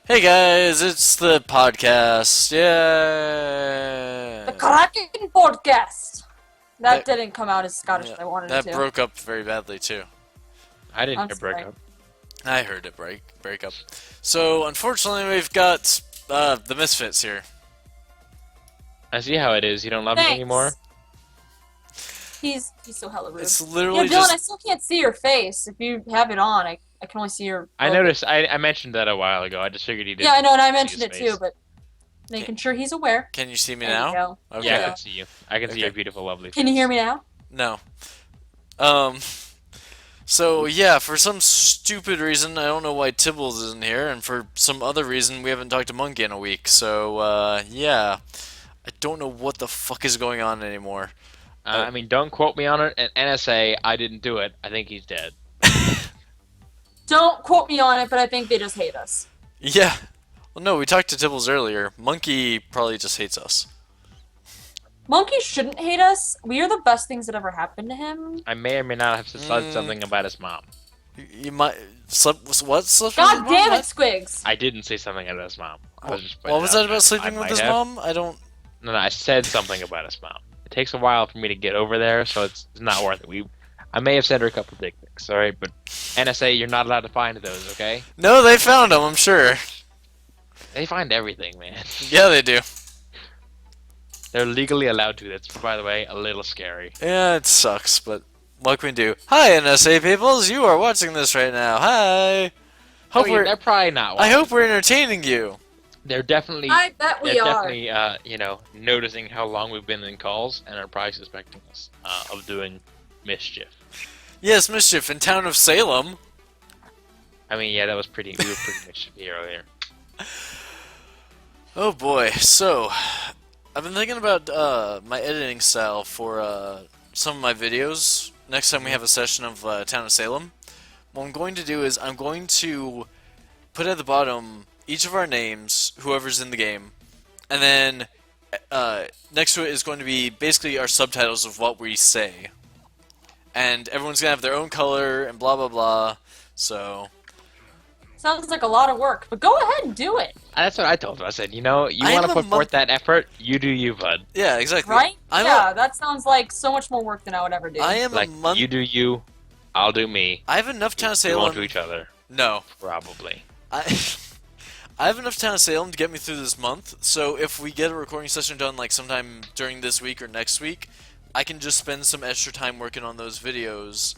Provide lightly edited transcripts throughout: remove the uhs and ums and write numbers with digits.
Hey guys, it's the podcast. The Yeah. Krakken Podcast. That That didn't come out as Scottish yeah, as I wanted it that to. broke up very badly too. I didn't I'm hear sorry. breakup. I heard it break up. So unfortunately, we've got the Misfits here. I see how it is. You don't love me anymore? Thanks. He's so hella rude. It's Yeah, literally Dylan, I just still can't see your face. If you have it on, I can only see your I logo. noticed. I mentioned that a while ago. I just figured you did. Yeah, I know, and I see mentioned his it too, face. but making sure he's aware. Can you see me There you now? go. Okay. Yeah, I Yeah. can see you. I can see Okay. your beautiful, lovely face. Can you hear me now? No. Um. So yeah, for some stupid reason, I don't know why Tibbles isn't here, and for some other reason, we haven't talked to Monkey in a week. So yeah, I don't know what the fuck is going on anymore. I mean, don't quote me on it. And NSA, I didn't do it. I think he's dead. Don't quote me on it, but I think they just hate us. Yeah. Well, no, we talked to Tibbles earlier. Monkey probably just hates us. Monkey shouldn't hate us. We are the best things that ever happened to him. I may or may not have said something about his mom. You might slept what? Slept with his God mom? damn it, What? Squigs. I didn't say something about his mom. I was just What pointing was out that about sleeping I with might his have. mom? I don't. No, I said something about his mom. It takes a while for me to get over there, so it's not worth it. I may have sent her a couple dick pics, alright? But NSA, you're not allowed to find those, okay? No, they found him. I'm sure. They find everything, man. Yeah, they do. They're legally allowed to. That's, by the way, a little scary. Yeah, it sucks, but what can we do? Hi, NSA peoples. You are watching this right now. Hi. Hope I mean, we're. they're probably not. I hope we're entertaining you. They're definitely. I bet we They're are. definitely, noticing how long we've been in calls and are probably suspecting us of doing mischief. Yes, mischief in town of Salem. I mean, yeah, that was pretty. We were pretty mischievy earlier. Oh boy. So, I've been thinking about my editing style for some of my videos. Next time we have a session of Town of Salem, what I'm going to do is I'm going to put at the bottom each of our names, whoever's in the game, and then next to it is going to be basically our subtitles of what we say. And everyone's gonna have their own color and blah blah blah. So Sounds like a lot of work, but go ahead and do it. That's what I told him. I said, you I want am to a put forth that effort, you do you, bud. yeah, exactly. Right? I'm Yeah, that sounds like so much more work than I would ever do. I am Like, a month. you do you, I'll do me. I have enough Town of We won't Salem. do each other. No, Probably. I I have enough Town of Salem to get me through this month. So if we get a recording session done like sometime during this week or next week, I can just spend some extra time working on those videos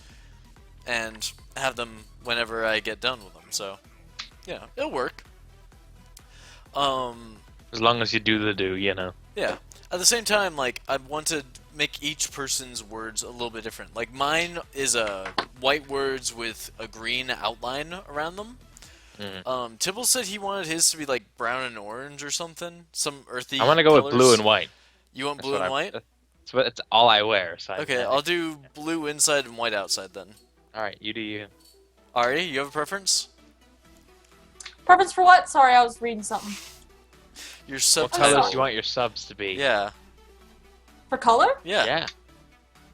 and have them whenever I get done with them. So yeah, it'll work. As long as you do the do, you know. Yeah. At the same time, like, I want to make each person's words a little bit different. Like, mine is white words with a green outline around them. Tibble said he wanted his to be like brown and orange or something, some earthy. I want to go with colors. blue and white. You want That's blue what and I- white? That's all I wear. So Okay, I'll do blue inside and white outside then. Alright, you do you. Ari, you have a preference? Preference for what? Sorry, I was reading something. Your What subtitle. colors do you want your subs to be? Yeah. For color? Yeah. Yeah.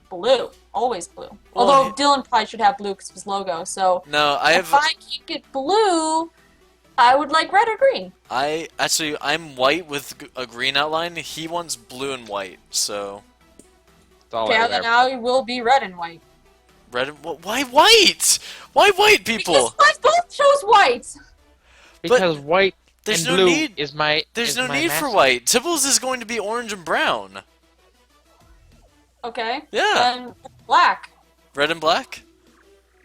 Blue. Always blue. Well, Although Dylan probably should have blue because of his logo, so No, I if have. I keep it blue, I would like red or green. I'm white with a green outline. He wants blue and white. So That's all Okay, I then wear. I will be red and white. red. And, why white? Why white people? Because mine both chose white. Because white There's and no blue need. is my. There's is no my need for mascot. white. Tibbles is going to be orange and brown. Okay. Yeah. And black. Red and black?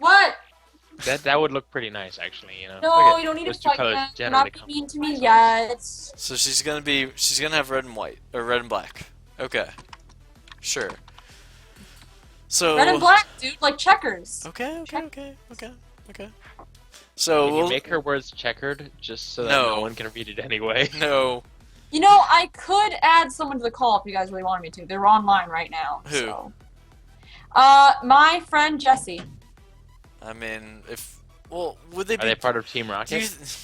What? That would look pretty nice, actually. You know. No, Look at you don't need those to two fight colors that. You're generally not come- being mean to me yet. So she's gonna have red and white. Or red and black. Okay. Sure. So Red and black, dude, like checkers. Okay. So Can you we'll make her words checkered just so that No. no one can read it anyway? no. You know, I could add someone to the call if you guys really wanted me to. They're online right now. Who? So. My friend Jesse. I mean, if would they Are be they part of Team do you, Rocket?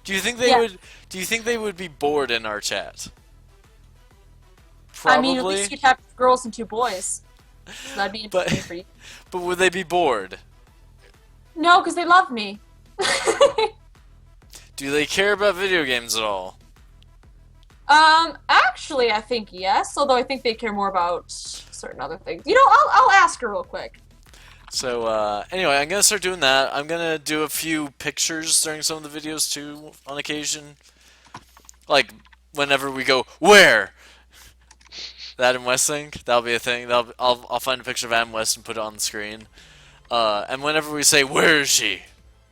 do you think they Yeah. would do you think they would be bored in our chat? I mean, at Probably. least you'd have 2 girls and 2 boys. So that'd be But- interesting for you. But would they be bored? No, because they love me. Do they care about video games at all? Actually, I think yes. Although I think they care more about certain other things. You know, I'll ask her real quick. So, anyway, I'm gonna start doing that. I'm gonna do a few pictures during some of the videos too, on occasion. Like, whenever we go, where? The Adam West thing, that'll be a thing. I'll find a picture of Adam West and put it on the screen. And whenever we say, where is she?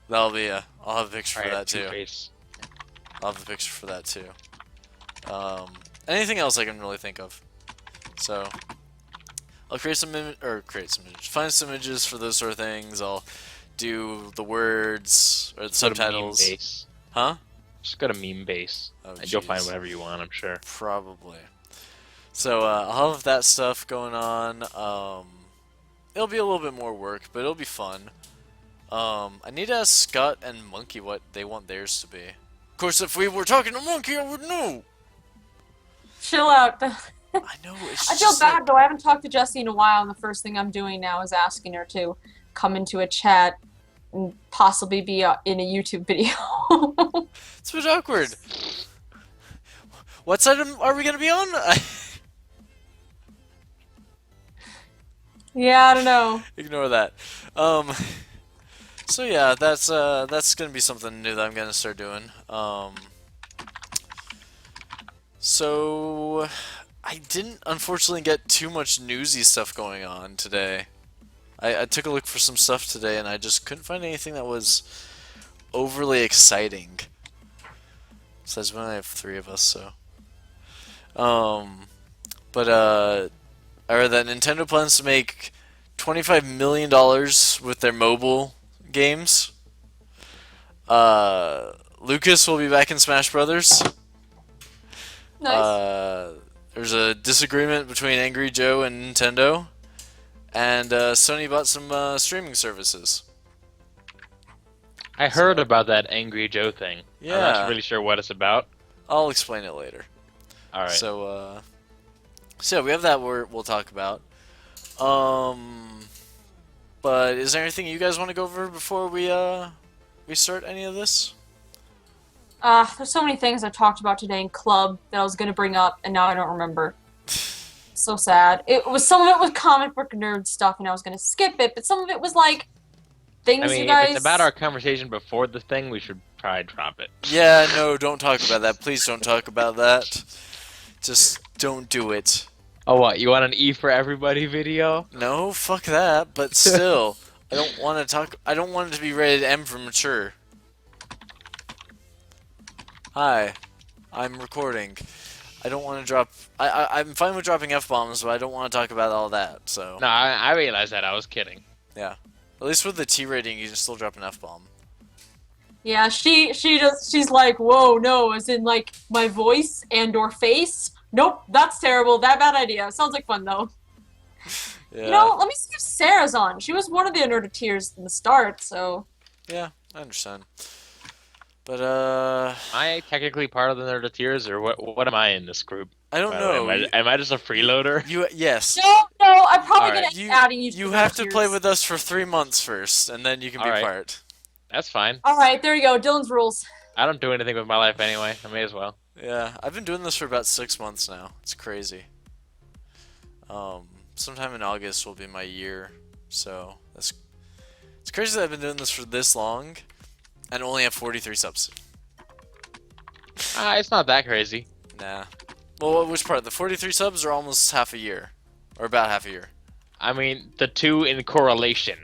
I'll have a picture for that too. Two-Face. I'll have a picture for that too. Anything else I can really think of. So, I'll find some images for those sort of things. I'll do the words or the subtitles. Meme base. Huh? Just go to meme base, Oh, and you'll find jeez. whatever you want. I'm sure. Probably. So I'll have that stuff going on. It'll be a little bit more work, but it'll be fun. I need to ask Scott and Monkey what they want theirs to be. Of course, if we were talking to Monkey, I would know. Chill out. I know. It's I feel just bad though. I haven't talked to Jessie in a while, and the first thing I'm doing now is asking her to come into a chat and possibly be in a YouTube video. It's a bit awkward. What side are we gonna be on? Yeah, I don't know. Ignore that. So yeah, that's gonna be something new that I'm gonna start doing. So I didn't unfortunately get too much newsy stuff going on today. I took a look for some stuff today and I just couldn't find anything that was overly exciting. Besides, we only have 3 of us, so. I read that Nintendo plans to make $25 million with their mobile games. Lucas will be back in Smash Brothers. Nice. There's a disagreement between Angry Joe and Nintendo. And Sony bought some streaming services. I heard about that Angry Joe thing. I'm Yeah. not really sure what it's about. I'll explain it later. All right. So we have that we'll talk about. But is there anything you guys want to go over before we start any of this? There's so many things I talked about today in club that I was gonna bring up, and now I don't remember. So sad. Some of it was comic book nerd stuff, and I was gonna skip it, but some of it was like things I mean, you guys. if it's about our conversation before the thing, we should probably drop it. Yeah, no, don't talk about that. Please don't talk about that. Just don't do it. Oh, what? You want an E for everybody video? No, fuck that. But still, I don't want to talk. I don't want it to be rated M for mature. Hi, I'm recording. I don't want to drop. I'm fine with dropping F-bombs, but I don't want to talk about all that. So No, I realized that. I was kidding. yeah, at least with the T rating, you can still drop an F-bomb. Yeah, she's like, whoa, no, as in like my voice and/or face. Nope, that's terrible. That bad idea. Sounds like fun though. Yeah. You know, let me see if Sarah's on. She was one of the Nerd Tears in the start, so. Yeah, I understand. But Am I technically part of the Nerdeteers, or what am I in this group? I don't By the way? know. Am I just a freeloader? Yes. No, I'm probably Alright. gonna end up adding you to You the have Nerd to Tears. play with us for 3 months first, and then you can be Alright. part. That's fine. Alright, there you go. Dylan's rules. I don't do anything with my life anyway. I may as well. Yeah, I've been doing this for about 6 months now. It's crazy. Sometime in August will be my year, so it's crazy that I've been doing this for this long, and only have 43 subs. It's not that crazy. Nah. Well, which part? The 43 subs are almost half a year, or about half a year. I mean, the two in correlation.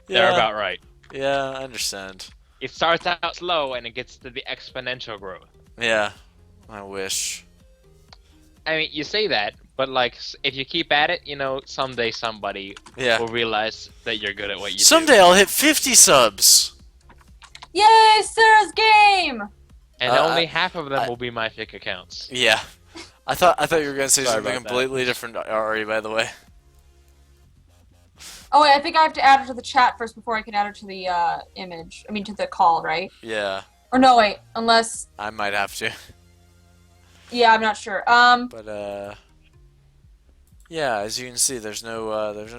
They're Yeah. about right. Yeah, I understand. It starts out slow and it gets to the exponential growth. Yeah, I wish. I mean, you say that, but like, if you keep at it, you know, someday somebody Yeah. will realize that you're good at what you do. Someday I'll hit 50 subs. Yay, Sarah's game! And only half of them will be my fake accounts. Yeah. I thought you were gonna say Sorry something about that. completely different, Ari. By the way. Oh wait, I think I have to add her to the chat first before I can add her to the image. I mean, to the call, right? Yeah, Or no, wait, unless. I might have to. Yeah, I'm not sure. But yeah. As you can see, there's no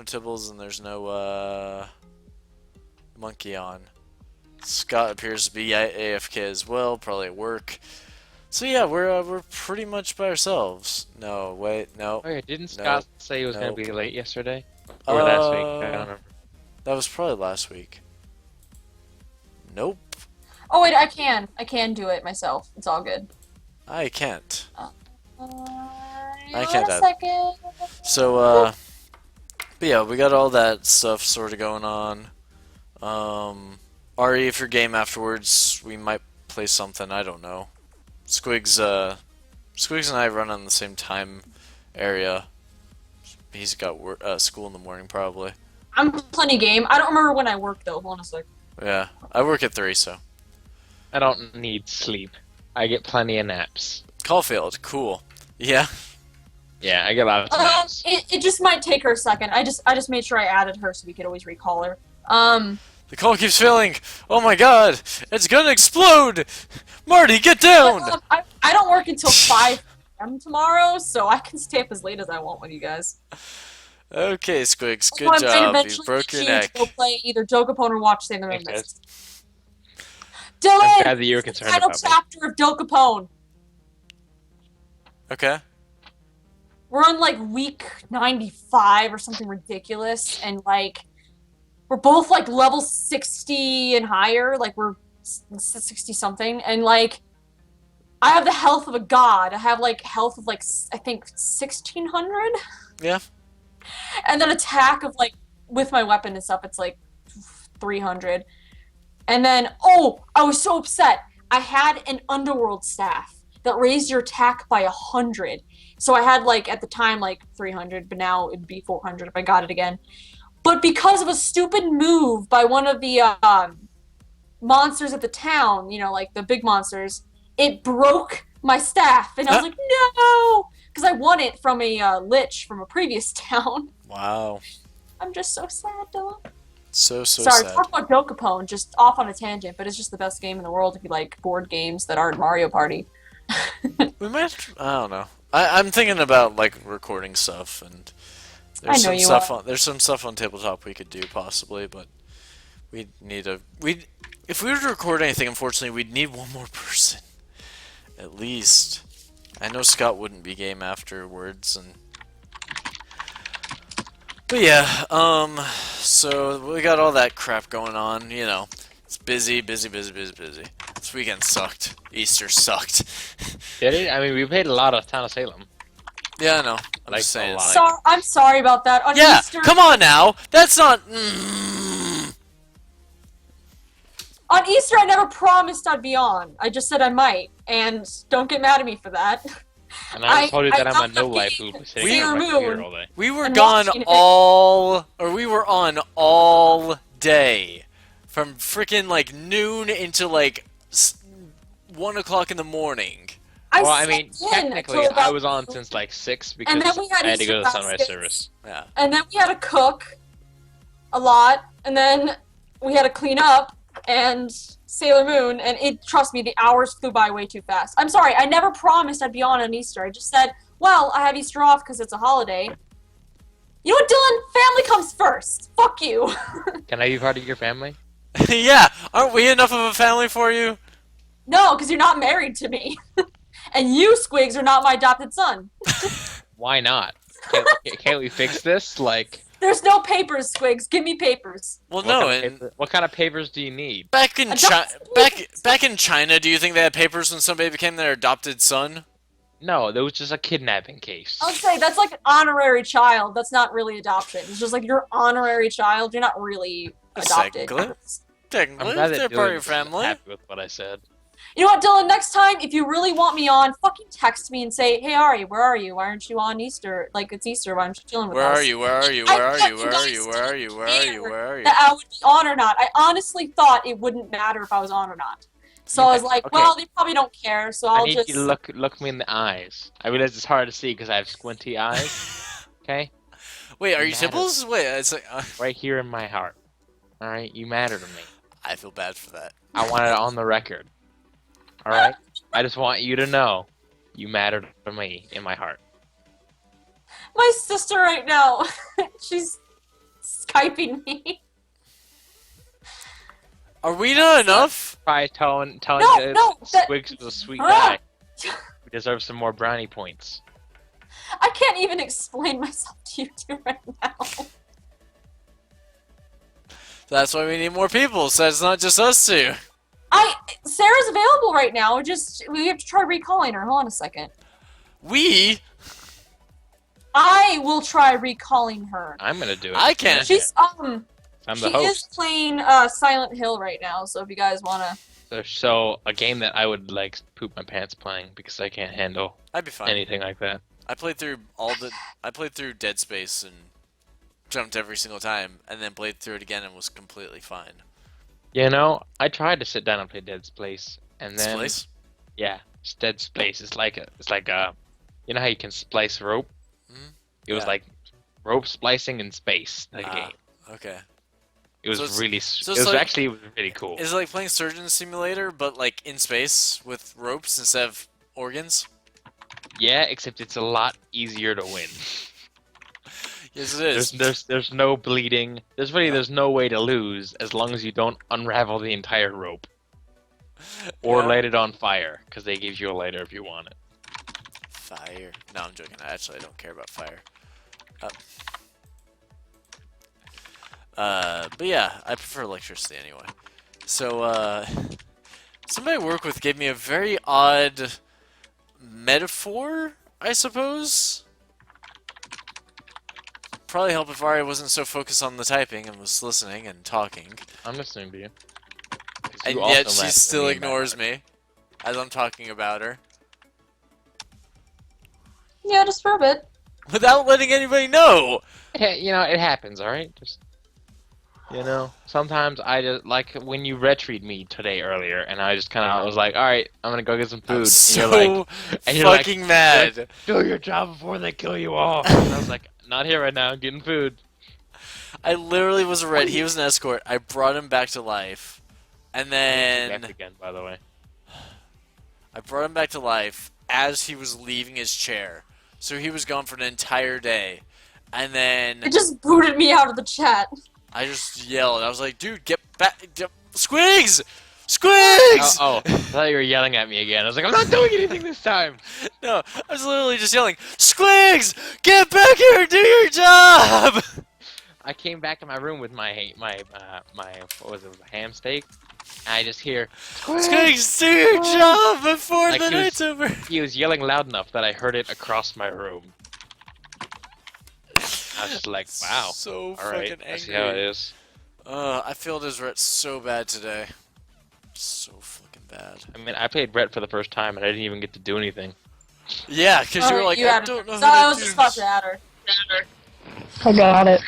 Tibbles and there's no Monkey on. Scott appears to be AFK as well, probably at work. So yeah, we're pretty much by ourselves. No, wait, no, Oh yeah, didn't no, Scott say he was gonna no. be late yesterday? Or last week? I don't remember. That was probably last week. Nope, Oh wait, I can do it myself. It's all good. I can't. I Wait can't. a second. So but yeah, we got all that stuff sort of going on. Ari, if you're game afterwards, we might play something. I don't know. Squigs and I run on the same time area. He's got school in the morning, probably. I'm plenty game. I don't remember when I work though. Hold on a sec. Yeah, I work at 3, so. I don't need sleep. I get plenty of naps. Caulfield, cool. Yeah. Yeah, I get lots of naps. It just might take her a second. I just made sure I added her so we could always recall her. The call keeps failing. Oh my god, it's gonna explode! Marty, get down! I don't work until 5 p.m. tomorrow, so I can stay up as late as I want with you guys. Okay, Squigs, So good I might job. You eventually broke your choose neck. to go play either Dokapon or watch Sailor Moon. Thanks, Dylan, I'm glad that you were this is the concerned final about me. chapter of Dokapon. Okay. We're on like week 95 or something ridiculous, and like we're both like level 60 and higher. Like we're 60 something, and like I have the health of a god. I have like health of like I think 1600. Yeah. And then attack of like with my weapon and stuff, it's like 300. And then I was so upset. I had an underworld staff that raised your attack by 100. So I had like at the time like 300, but now it'd be 400 if I got it again. But because of a stupid move by one of the monsters at the town, you know, like the big monsters, it broke my staff, and I was like, no, because I won it from a lich from a previous town. Wow. I'm just so sad, Dylan. So Sorry, sad. talk about Dokapon, just off on a tangent, but it's just the best game in the world if you like board games that aren't Mario Party. We might. I don't know. I'm thinking about like recording stuff, and I know you are. there's some stuff on tabletop we could do possibly, but we need if we were to record anything, unfortunately, we'd need one more person, at least. I know Scott wouldn't be game afterwards, but yeah. So we got all that crap going on. You know, it's busy. This weekend sucked. Easter sucked. Did it? I mean, we played a lot of Town of Salem. Yeah, I know. I'm Like, just saying. a lot. I'm sorry about that. On Yeah, Easter, come on now. That's not. On Easter, I never promised I'd be on. I just said I might, and don't get mad at me for that. And I told you that I'm a got the no-life who was sitting Sailor on my computer Moon. all day. We were And gone watching it. we were on all day, from freaking like noon into like 1 o'clock in the morning. Well, I mean, slept in technically, until about I was on 2. since like 6 because And then we had I had to go to Easter the sunrise baskets. service. Yeah. And then we had to cook a lot, and then we had to clean up and Sailor Moon, and trust me, the hours flew by way too fast. I'm sorry, I never promised I'd be on Easter. I just said, well, I have Easter off because it's a holiday. You know what, Dylan? Family comes first. Fuck you. Can I be part of your family? Yeah, aren't we enough of a family for you? No, because you're not married to me. And you, Squigs, are not my adopted son. Why not? Can't we fix this? Like, There's no papers, Squigs. Give me papers. Well, what no, kind of and paper- what kind of papers do you need? back in Adopted back in China, do you think they had papers when somebody became their adopted son? No, there was just a kidnapping case. I would say that's like an honorary child. That's not really adoption. It's just like you're honorary child. You're not really adopted. Technically, I'm glad they're that part of your Dylan's family. happy with what I said. You know what, Dylan? Next time, if you really want me on, fucking text me and say, "Hey, Ari, where are you? Why aren't you on Easter? Like it's Easter. Why aren't you chilling with Where us?" are you? Where are you? I Where are bet you? you Where are guys you? Where are you? Where are you? Where are you? That I would be on or not. I honestly thought it wouldn't matter if I was on or not. So I was like, Okay. well, they probably don't care. So I I'll need just. you to look me in the eyes. I realize it's hard to see because I have squinty eyes. Okay, Wait, are you Matter. siblings? Wait, it's like right here in my heart. All right, you matter to me. I feel bad for that. I want it on the record. All right, I just want you to know you matter to me in my heart. My sister right now, she's Skyping me. Are we not enough? Try telling No, you no, that- Squigs is a sweet Ah! guy. We deserve some more brownie points. I can't even explain myself to you two right now. That's why we need more people, so it's not just us two. Sarah's available right now. We have to try recalling her. Hold on a second. We? I will try recalling her. I'm gonna do it. I can't. She's I'm the she is host. playing Silent Hill right now. So if you guys wanna, So a game that I would like poop my pants playing because I can't handle I'd be fine. anything like that. I played through Dead Space and jumped every single time, and then played through it again and was completely fine. You know, I tried to sit down and play Dead Space, and then Space? yeah, it's Dead Space. It's like you know how you can splice rope? Mhm. It was Yeah. like rope splicing in space. The game. Okay. It was so it's- really. so It it's was like- actually really cool. Is it like playing Surgeon Simulator, but like in space with ropes instead of organs? Yeah, except it's a lot easier to win. Yes, it is. There's no bleeding. There's no way to lose as long as you don't unravel the entire rope or Yeah. light it on fire, because they give you a lighter if you want it. Fire. No, I'm joking. I don't care about fire. But yeah, I prefer electricity anyway. So, somebody I work with gave me a very odd metaphor, I suppose. Probably help if Ari wasn't so focused on the typing and was listening and talking. I'm listening to you. 'Cause And you yet also she laughed at still me ignores about it. me as I'm talking about her. yeah, just for a bit. Without letting anybody know! You know, it happens, alright? Just, you know, sometimes I just, like when you retreat me today earlier, and I just kind of was like, alright, I'm gonna go get some I'm food. so and you're like, fucking mad. do your job before they kill you all. And I was like, not here right now, I'm getting food. I literally was a red. He was an escort. I brought him back to life. And then Back again, by the way. I brought him back to life as he was leaving his chair. So he was gone for an entire day. And then It just booted me out of the chat. I just yelled. I was like, dude, get back. Squigs! Squigs! Oh, I thought you were yelling at me again. I was like, I'm not doing anything this time. No, I was literally just yelling, Squigs! Get back here and do your job! I came back in my room with my what was it, a ham steak? And I just hear Squigs, do your job before Like the he was- night's over. he was yelling loud enough that I heard it across my room. I was just like, wow. So All right, fucking I see how it angry. is. I failed his ret so bad today. So fucking bad. I mean, I played Brett for the first time and I didn't even get to do anything. Yeah, because you were like, I don't know So how I to was do just about this. to add her. I got it.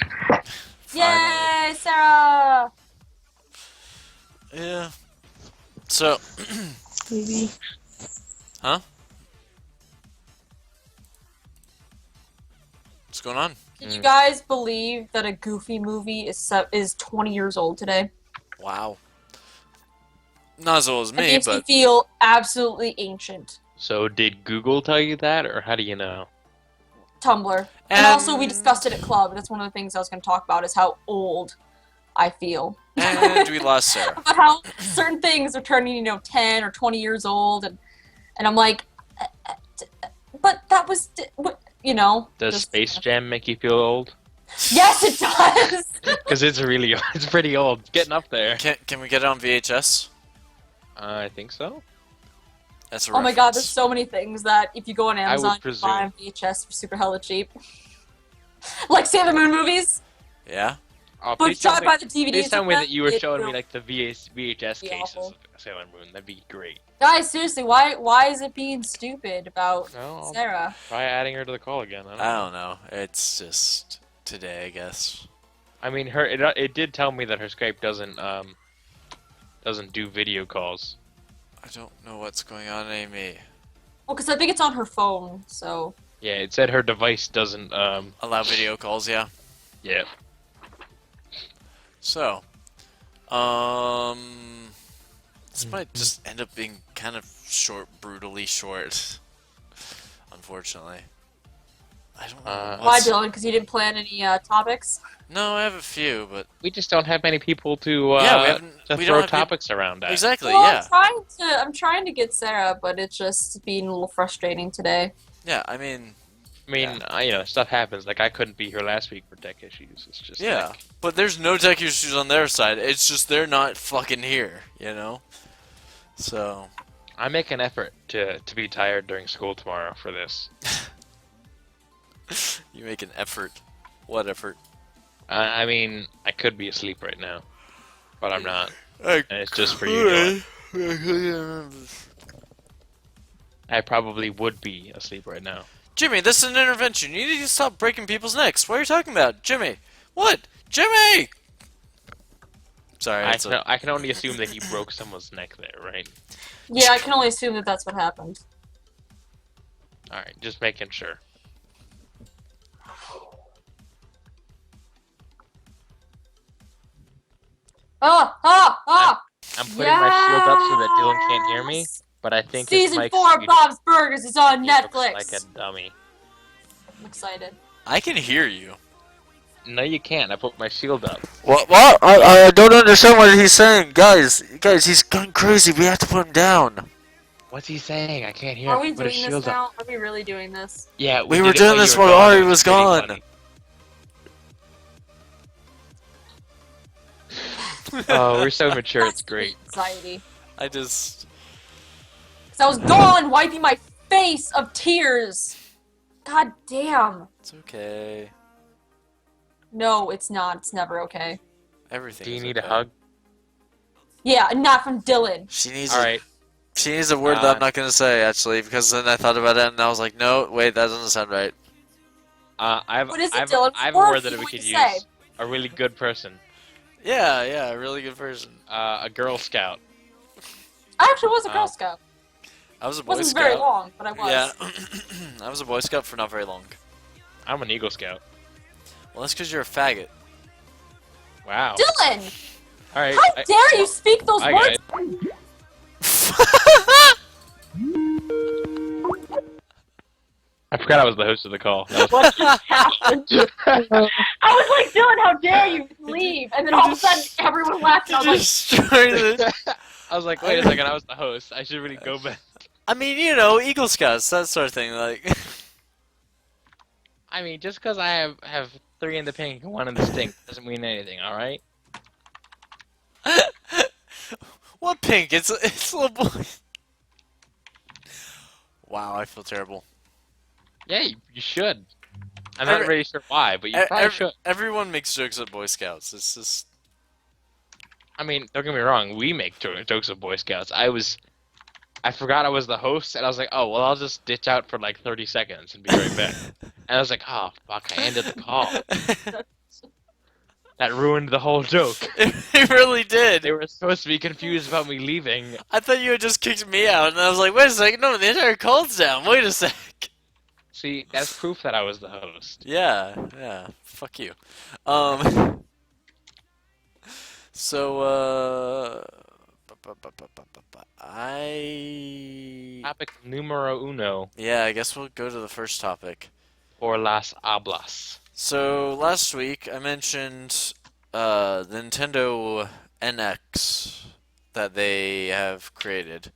Yay, Sarah! Yeah. So, Maybe. huh? What's going on? Did you guys believe that a Goofy movie is 20 years old today? Wow. Not as old as It me, makes me but feel absolutely ancient. So did Google tell you that, or how do you know? Tumblr. And also, we discussed it at club. That's one of the things I was going to talk about is how old I feel. and we lost Sarah. About how certain things are turning, 10 or 20 years old, and I'm like, but that was, Does just- Space Jam make you feel old? Yes, it does. Because it's pretty old. It's getting up there. Can we get it on VHS? I think so. That's a Oh my god, there's reference. so many things that if you go on would Amazon, you can presume. buy on VHS for super hella cheap. Like Sailor Moon movies, Yeah. Oh, but please tell shot me, by the DVDs. please tell me that you were It showing me will- like the VHS be cases awful. of Sailor Moon. That'd be great. Guys, seriously, why is it being stupid about No, I'll Sarah? try adding her to the call again. I don't know. It's just today, I guess. I mean, it did tell me that her Skype doesn't do video calls. I don't know what's going on, Amy. Well, because I think it's on her phone, so. Yeah, it said her device doesn't. Allow video calls, yeah. Yeah. So, this might just end up being kind of short, brutally short. Unfortunately. I don't know. Why, Dylan? Because you didn't plan any topics? No, I have a few, but We just don't have many people to yeah, we haven't. to We throw don't have topics around at. Exactly. Well, Yeah. I'm trying to get Sarah, but it's just being a little frustrating today. Yeah. I mean. I mean, you know, stuff happens. Like I couldn't be here last week for tech issues. It's just Yeah. like, But there's no tech issues on their side. It's just they're not fucking here. You know. So. I make an effort to be tired during school tomorrow for this. You make an effort. What effort? I mean, I could be asleep right now, but I'm not. I And it's just for you, Dylan. I probably would be asleep right now. Jimmy, this is an intervention. You need to stop breaking people's necks. What are you talking about? Jimmy! What? Jimmy! Sorry, I can only assume that he broke someone's neck there, right? Yeah, I can only assume that that's what happened. Alright, just making sure. I'm putting my shield up so that Dylan can't hear me, but I think his Season mic's 4 of muted. Bob's Burgers is on He looks Netflix. like a dummy. I'm excited. I can hear you. No, you can't. I put my shield up. What? I don't understand what he's saying. Guys, he's going crazy. We have to put him down. What's he saying? I can't hear. Are him. we Put his doing this shield up. now? Are we really doing this? Yeah, We did were it doing while this you were while gone. Ari It was pretty gone. funny. Oh, we're so mature. It's great. Anxiety. I just. Cause I was gone, wiping my face of tears. God damn. It's okay. No, it's not. It's never okay. Everything. Do you is need okay. a hug? Yeah, not from Dylan. She needs. All right. She needs a word that I'm not gonna say actually, because then I thought about it and I was like, no, wait, that doesn't sound right. I have What is it, I have, Dylan? I have a What word that are we you could going to use. say? A really good person. Yeah, a really good person. A Girl Scout. I actually was a Girl Scout. I was a It Boy wasn't Scout. very long, but I was. Yeah, I was a Boy Scout for not very long. I'm an Eagle Scout. Well, that's because you're a faggot. Wow. Dylan! All right. How dare you speak those Hi, words? guys. I forgot I was the host of the call. That was- What just happened? I was like, Dylan, how dare you leave? And then all of a sudden, everyone laughed, and I was Destroy this. I was like, wait a second, I was the host. I should really go back. I mean, you know, Eagle Scouts, that sort of thing. Like, I mean, just because I have 3 in the pink and 1 in the stink doesn't mean anything, all right? what pink? It's little boy. Wow, I feel terrible. Yeah, you should. I'm not really sure why, but you probably should. Everyone makes jokes at Boy Scouts. It's just. I mean, don't get me wrong. We make jokes of Boy Scouts. I forgot I was the host, and I was like, oh, well, I'll just ditch out for like 30 seconds and be right back. And I was like, oh, fuck, I ended the call. That ruined the whole joke. It really did. They were supposed to be confused about me leaving. I thought you had just kicked me out, and I was like, wait a second, no, the entire call's down. Wait a sec. See, that's proof that I was the host. Yeah, fuck you. Um, so, Topic numero uno. Yeah, I guess we'll go to the first topic. Or las hablas. So, last week I mentioned the Nintendo NX that they have created.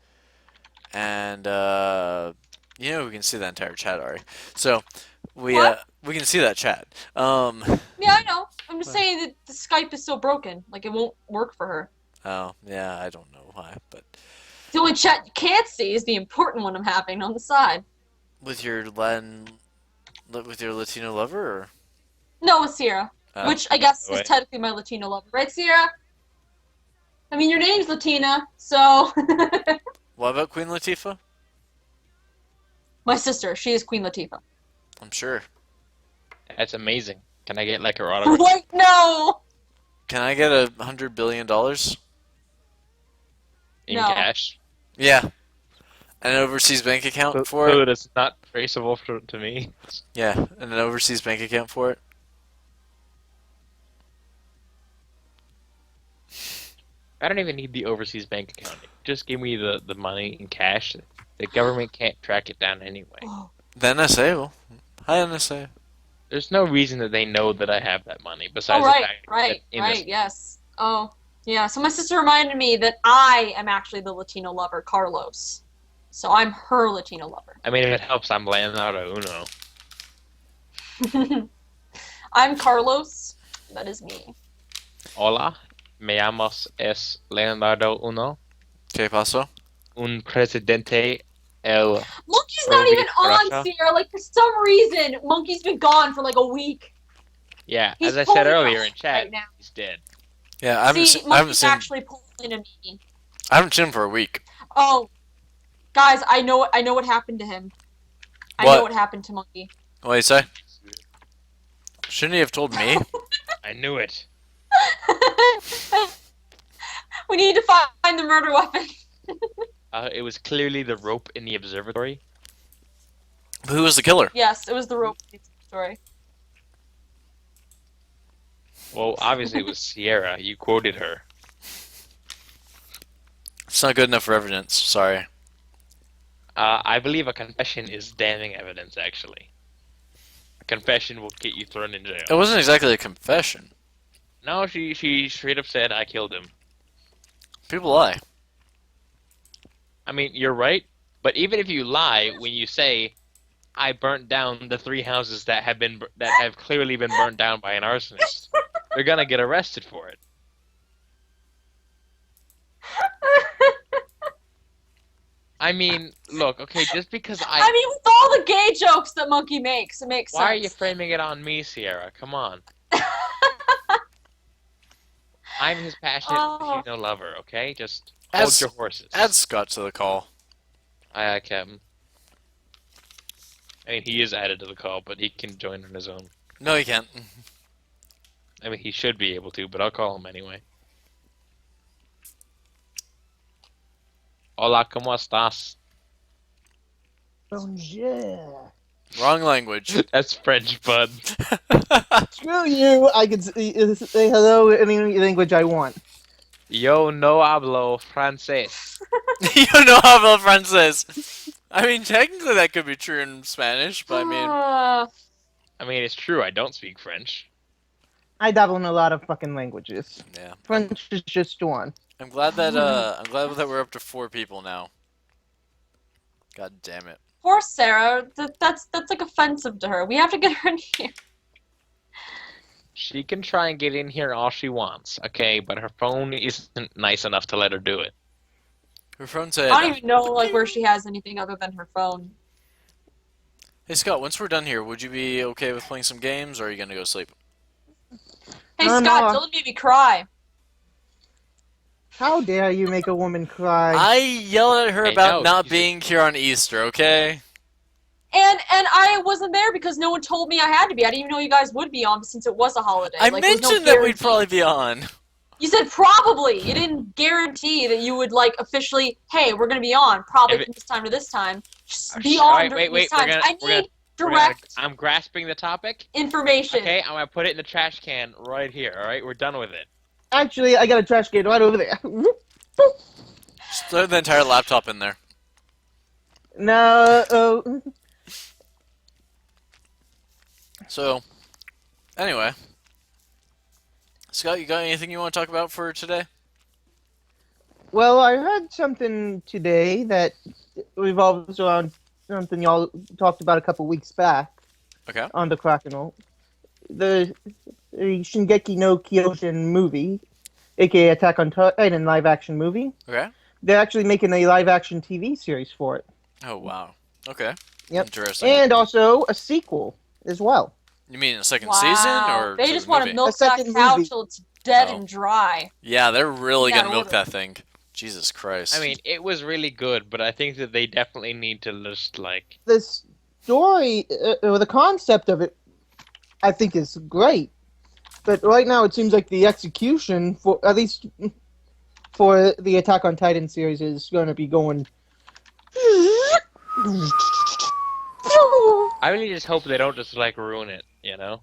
And, you know, we can see that entire chat, Ari. So, we can see that chat. yeah, I know. I'm just saying that the Skype is so broken. Like, it won't work for her. Oh, yeah, I don't know why, but The only chat you can't see is the important one I'm having on the side. with your Latino lover, or? No, with Sierra. Oh. Which I guess Wait. is technically my Latino lover. Right, Sierra? I mean, your name's Latina, so... What about Queen Latifah? My sister, she is Queen Latifah. I'm sure. That's amazing. Can I get like her autograph? Wait, no! Can I get $100 billion? In No. cash? Yeah. An overseas bank account for So it? that it's not traceable to me. Yeah, and an overseas bank account for it? I don't even need the overseas bank account. Just give me the money in cash. The government can't track it down anyway. Oh, The NSA will. Hi, NSA. There's no reason that they know that I have that money Oh, besides the right, fact that right, in right, this. yes. Oh, yeah. So my sister reminded me that I am actually the Latino lover, Carlos. So I'm her Latino lover. I mean, if it helps, I'm Leonardo Uno. I'm Carlos. That is me. Hola, me llamas es Leonardo Uno, Okay, paso. un presidente el Monkey's not even Provi on, Russia. Sierra. Like, for some reason, Monkey's been gone for like a week. Yeah, He's as I said pulling earlier in a chat, right now. he's dead. Yeah, See, I haven't Monkey's seen, actually pulling a me. I haven't seen him for a week. Oh, guys, I know what happened to him. I know What? what happened to Monkey. What do you say? Shouldn't he have told me? I knew it. We need to find the murder weapon. It was clearly the rope in the observatory. Who was the killer? Yes, it was the rope story. Well, obviously it was Sierra. You quoted her. It's not good enough for evidence. Sorry. I believe a confession is damning evidence, actually. A confession will get you thrown in It jail. wasn't exactly a confession. No, she straight up said, I killed him. People lie. I mean, you're right, but even if you lie when you say, I burnt down the 3 houses that have clearly been burnt down by an arsonist, they're gonna get arrested for it. I mean, look, okay, just because I mean, with all the gay jokes that Monkey makes, it makes Why are sense. you framing it on me, Sierra? Come on. I'm his passionate Oh. Latino lover, okay? Just hold Add, your horses. add Scott to the call. Aye, aye, Captain. I mean, he is added to the call, but he can join on his own. No, he can't. I mean, he should be able to, but I'll call him anyway. Hola, ¿cómo estás? Bonjour. Wrong language. That's French, bud. Screw you. I can say hello in any language I want. Yo no hablo francés. You know how about francés. I mean, technically that could be true in Spanish, but I mean, I mean, it's true, I don't speak French. I dabble in a lot of fucking languages. yeah. French is just one. I'm glad that we're up to 4 people now. God damn it. Poor Sarah. That's like offensive to her. We have to get her in here. She can try and get in here all she wants, okay? But her phone isn't nice enough to let her do it. Her phone said, I don't even know like where she has anything other than her phone. "Hey Scott, once we're done here, would you be okay with playing some games, or are you gonna go sleep?" Hey No, Scott, no. Dylan made me cry. How dare you make a woman cry? I yelled at her I about know, not he's a- being here on Easter, okay? And I wasn't there because no one told me I had to be. I didn't even know you guys would be on since it was a holiday. I Like, there was no mentioned that we'd guarantee. probably be on. You said probably. You didn't guarantee that you would like officially. Hey, we're gonna be on probably If it- from this time to this time. Just Oh, be sh- on wait, during wait, these we're times. gonna- I we're gonna- need direct I'm grasping the topic. information. Okay, I'm gonna put it in the trash can right here, alright? We're done with it. Actually, I got a trash can right over there. Just throw the entire laptop in there. No. So, anyway. Scott, you got anything you want to talk about for today? Well, I heard something today that revolves around something y'all talked about a couple weeks back Okay. on the Krakken. The Shingeki no Kyojin movie, aka Attack on Titan live action movie. Okay. They're actually making a live action TV series for it. Oh, wow. Okay. Yep. Interesting. And also a sequel as well. You mean a second Wow. season, or they to just the want movie? to milk A that second cow movie. till it's dead Oh. and dry. Yeah, they're really Yeah, gonna milk order. that thing. Jesus Christ. I mean, it was really good, but I think that they definitely need to just, like... The story, or the concept of it, I think is great. But right now it seems like the execution, for at least for the Attack on Titan series, is going to be going... I really just hope they don't just, like, ruin it, you know?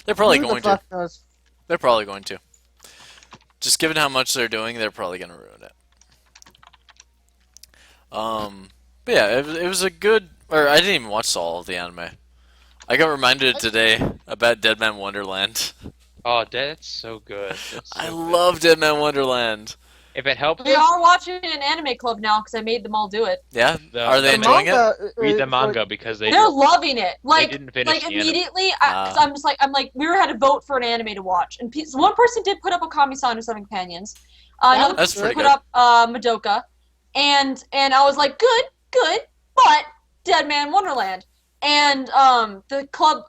they're probably Who the going to. fuck knows? They're probably going to. Just given how much they're doing, they're probably gonna ruin it. But yeah, it was a good. Or I didn't even watch all of the anime. I got reminded today about Dead Man Wonderland. Oh, that's so good. That's I so good. love Dead Man Wonderland. If it helps We us, are watching an anime club now because I made them all do it. Yeah? The- Are they the enjoying it? read the manga because They're loving it. they didn't finish the anime. Immediately, because I'm like, we had to vote for an anime to watch, and one person did put up a Kami-san and Seven Companions. Another That's person pretty put good. up Madoka, and I was like, good, but Dead Man Wonderland, and the club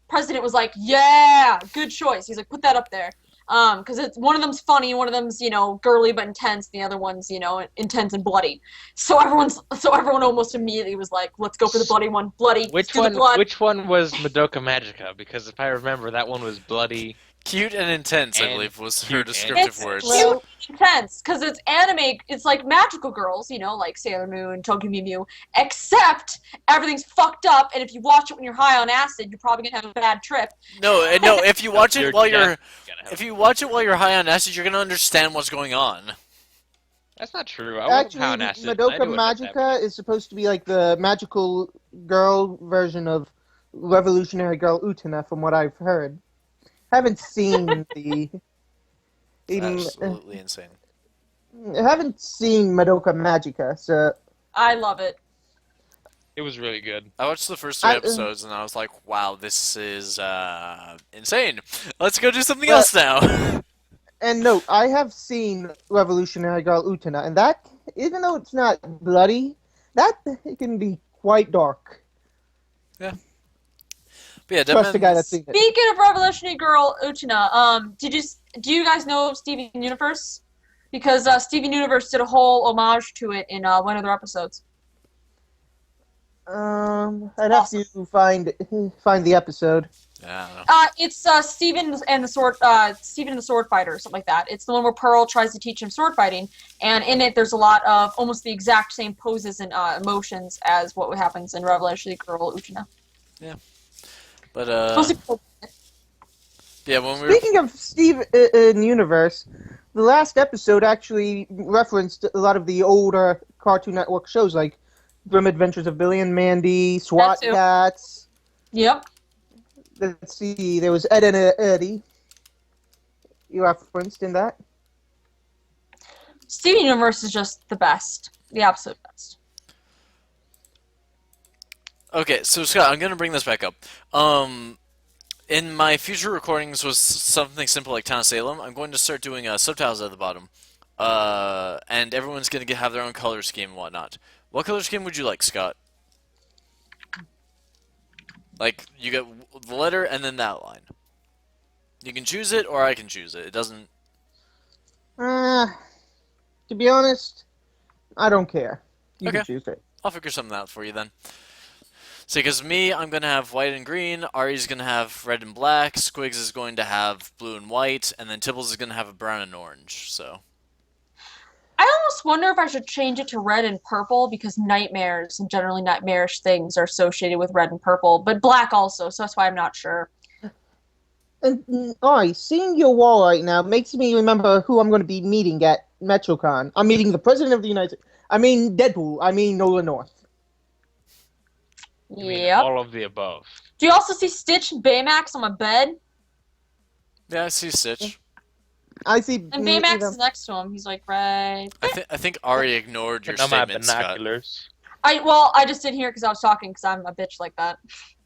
president was like, yeah, good choice. He's like, put that up there. Because it's one of them's funny, one of them's girly but intense, the other one's intense and bloody. So everyone almost immediately was like, let's go for the bloody one, bloody. Which let's do one? the blood. Which one was Madoka Magica? Because if I remember, that one was bloody. Cute and intense, I And believe, was her cute and descriptive It's words. cute, intense, because it's anime. It's like magical girls, like Sailor Moon, Tokyo Mew Mew. Except everything's fucked up, and if you watch it when you're high on acid, you're probably gonna have a bad trip. No, if you watch it while you're Gotta if you watch it while you're high on acid, you're gonna understand what's going on. That's not true. I wasn't Actually, high on acid. I Madoka knew it at that Magica is supposed to be like the magical girl version of Revolutionary Girl Utena, from what I've heard. Haven't seen the. Absolutely insane. Haven't seen Madoka Magica, so I love it. It was really good. I watched the first 3 episodes and I was like, wow, this is insane. Let's go do something else now. and no, I have seen Revolutionary Girl Utena, and that, even though it's not bloody, that it can be quite dark. But yeah, Trust the guy that's Deadman's- seen it. Speaking of Revolutionary Girl Utena, do you guys know Steven Universe? Because Steven Universe did a whole homage to it in one of their episodes. I'd have to find the episode. Yeah, I don't know. It's Steven and the Sword Fighter, or something like that. It's the one where Pearl tries to teach him sword fighting, and in it there's a lot of almost the exact same poses and emotions as what happens in Revolutionary Girl Utena. But Mostly yeah, when we were Speaking of Steven Universe, the last episode actually referenced a lot of the older Cartoon Network shows like Grim Adventures of Billy and Mandy, SWAT That too. Cats. Yep. Let's see, there was Ed and Eddie. You referenced in that. Steven Universe is just the best. The absolute best. Okay, so Scott, I'm gonna bring this back up. In my future recordings with something simple like Town of Salem, I'm going to start doing subtitles at the bottom. And everyone's gonna have their own color scheme and whatnot. What color scheme would you like, Scott? Like, you get the letter and then that line. You can choose it, or I can choose it. It doesn't... To be honest, I don't care. You Okay. can choose it. I'll figure something out for you then. See, because me, I'm going to have white and green, Ari's going to have red and black, Squigs is going to have blue and white, and then Tibbles is going to have a brown and orange, so... I almost wonder if I should change it to red and purple because nightmares and generally nightmarish things are associated with red and purple, but black also, so that's why I'm not sure. And alright, seeing your wall right now makes me remember who I'm going to be meeting at MetroCon. I'm meeting the President of the United States. I mean Deadpool. I mean Nolan North. I mean, Yep. all of the above. Do you also see Stitch and Baymax on my bed? Yeah, I see Stitch. I see. And Baymax is next to him. He's like, right. I think Ari ignored your Putting on my statement, Scott. binoculars. I just didn't hear because I was talking because I'm a bitch like that.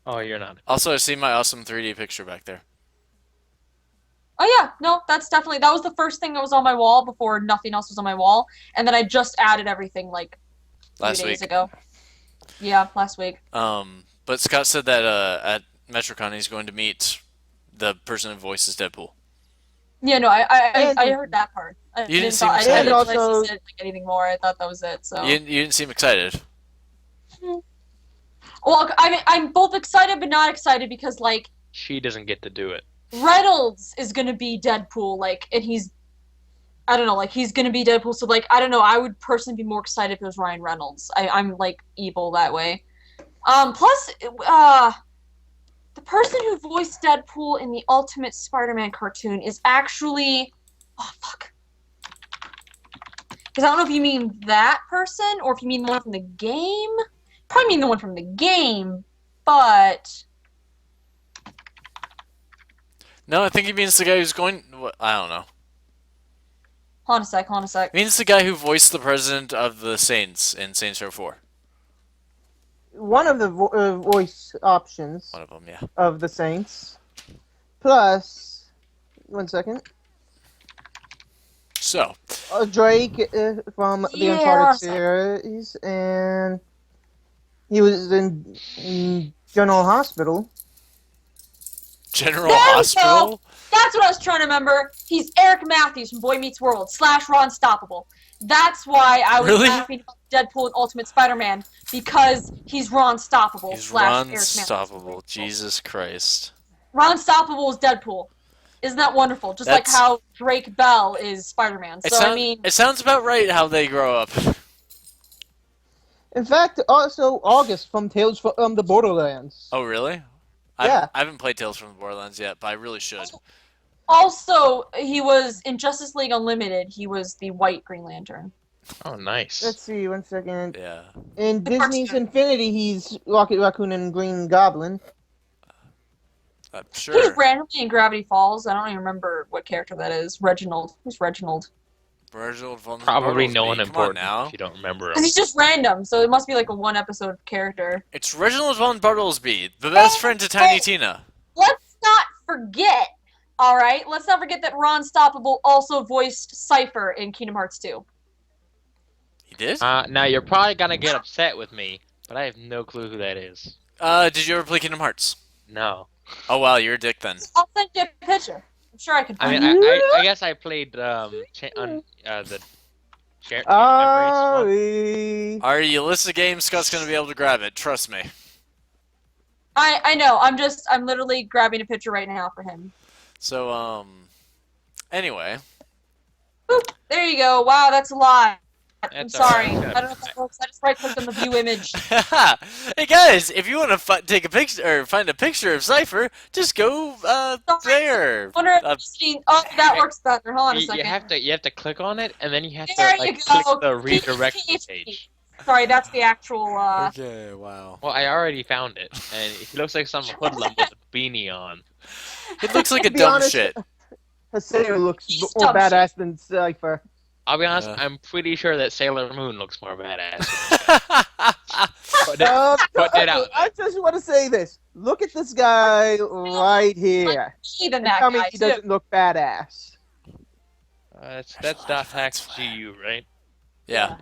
Oh, you're not. Also, I see my awesome 3D picture back there. Oh yeah, no, that was the first thing that was on my wall before nothing else was on my wall, and then I just added everything like a Last few days week. ago. Yeah, last week. But Scott said that at MetroCon he's going to meet the person who voices Deadpool. Yeah, no, I heard that part. I didn't seem I excited. didn't realize Also- he said like, anything more. I thought that was it. So. You didn't seem excited. Well, I'm both excited but not excited because like She doesn't get to do it. Reynolds is gonna be Deadpool, like, and I don't know, like he's gonna be Deadpool. So like I don't know, I would personally be more excited if it was Ryan Reynolds. I'm like evil that way. Plus, the person who voiced Deadpool in the Ultimate Spider-Man cartoon is actually, oh fuck. Because I don't know if you mean that person or if you mean the one from the game. Probably mean the one from the game, but No, I think he means the guy who's going. I don't know. Hold on a sec. Hold on a sec. He means the guy who voiced the president of the Saints in Saints Row 4. One of the voice options One of them, yeah. of the Saints. Plus, 1 second. So, Drake from the Yeah, Uncharted sorry. series, and he was in General Hospital. General There we go! Hospital? That's what I was trying to remember. He's Eric Matthews from Boy Meets World / Ron Stoppable. That's why I was Really? laughing about Deadpool and Ultimate Spider-Man, because he's Ron Stoppable He's / Ron Eric Matthews. Stoppable. Jesus Christ. Ron Stoppable is Deadpool. Isn't that wonderful? Just like That's- how Drake Bell is Spider-Man. So I mean, it sounds about right how they grow up. In fact, also August from Tales from the Borderlands. Oh, really? Yeah. I haven't played Tales from the Borderlands yet, but I really should. also he was in Justice League Unlimited. He was the White Green Lantern. Oh, nice. Let's see, 1 second. Yeah. In The Disney's cartoon. Infinity, he's Rocket Raccoon and Green Goblin. I'm He was sure. randomly in Gravity Falls. I don't even remember what character that is. Reginald. Who's Reginald? Reginald von Probably Bartlesby. no one Come on important now. if you don't remember him. Because he's just random, so it must be like a one-episode character. It's Reginald von Bartlesby, the best friend to Tiny Tina. Let's not forget, alright? Let's not forget that Ron Stoppable also voiced Cypher in Kingdom Hearts 2. He did? Now you're probably gonna get upset with me, but I have no clue who that is. Did you ever play Kingdom Hearts? No. Oh wow, you're a dick then. I'll send you a picture. I'm sure I can I find mean, it. I guess I played the share. Ari. Alright, you list a game, Scott's gonna be able to grab it. Trust me. I know. I'm literally grabbing a picture right now for him. So, anyway. Boop. There you go. Wow, that's a lot. I'm That's sorry. alright. I don't know if that works. I just right-clicked on the view image. Hey guys, if you want to take a picture or find a picture of Cypher, just go there. Wonder if you've seen. Oh, that works better. Hold on a You second. have to click on it, and then you have There to you like go. click the redirect PHP. page. Sorry, that's the actual. Okay, wow. Well, I already found it, and he looks like some hoodlum with a beanie on. It looks like a To be dumb honest, shit. Haseo looks He's more dumb shit. badass than Cypher. I'll be honest, Yeah. I'm pretty sure that Sailor Moon looks more badass. Put that out. I just want to say this. Look at this guy right here. Even And that tell me guy he too. doesn't look badass. That's dot hacks GU, right? Yeah.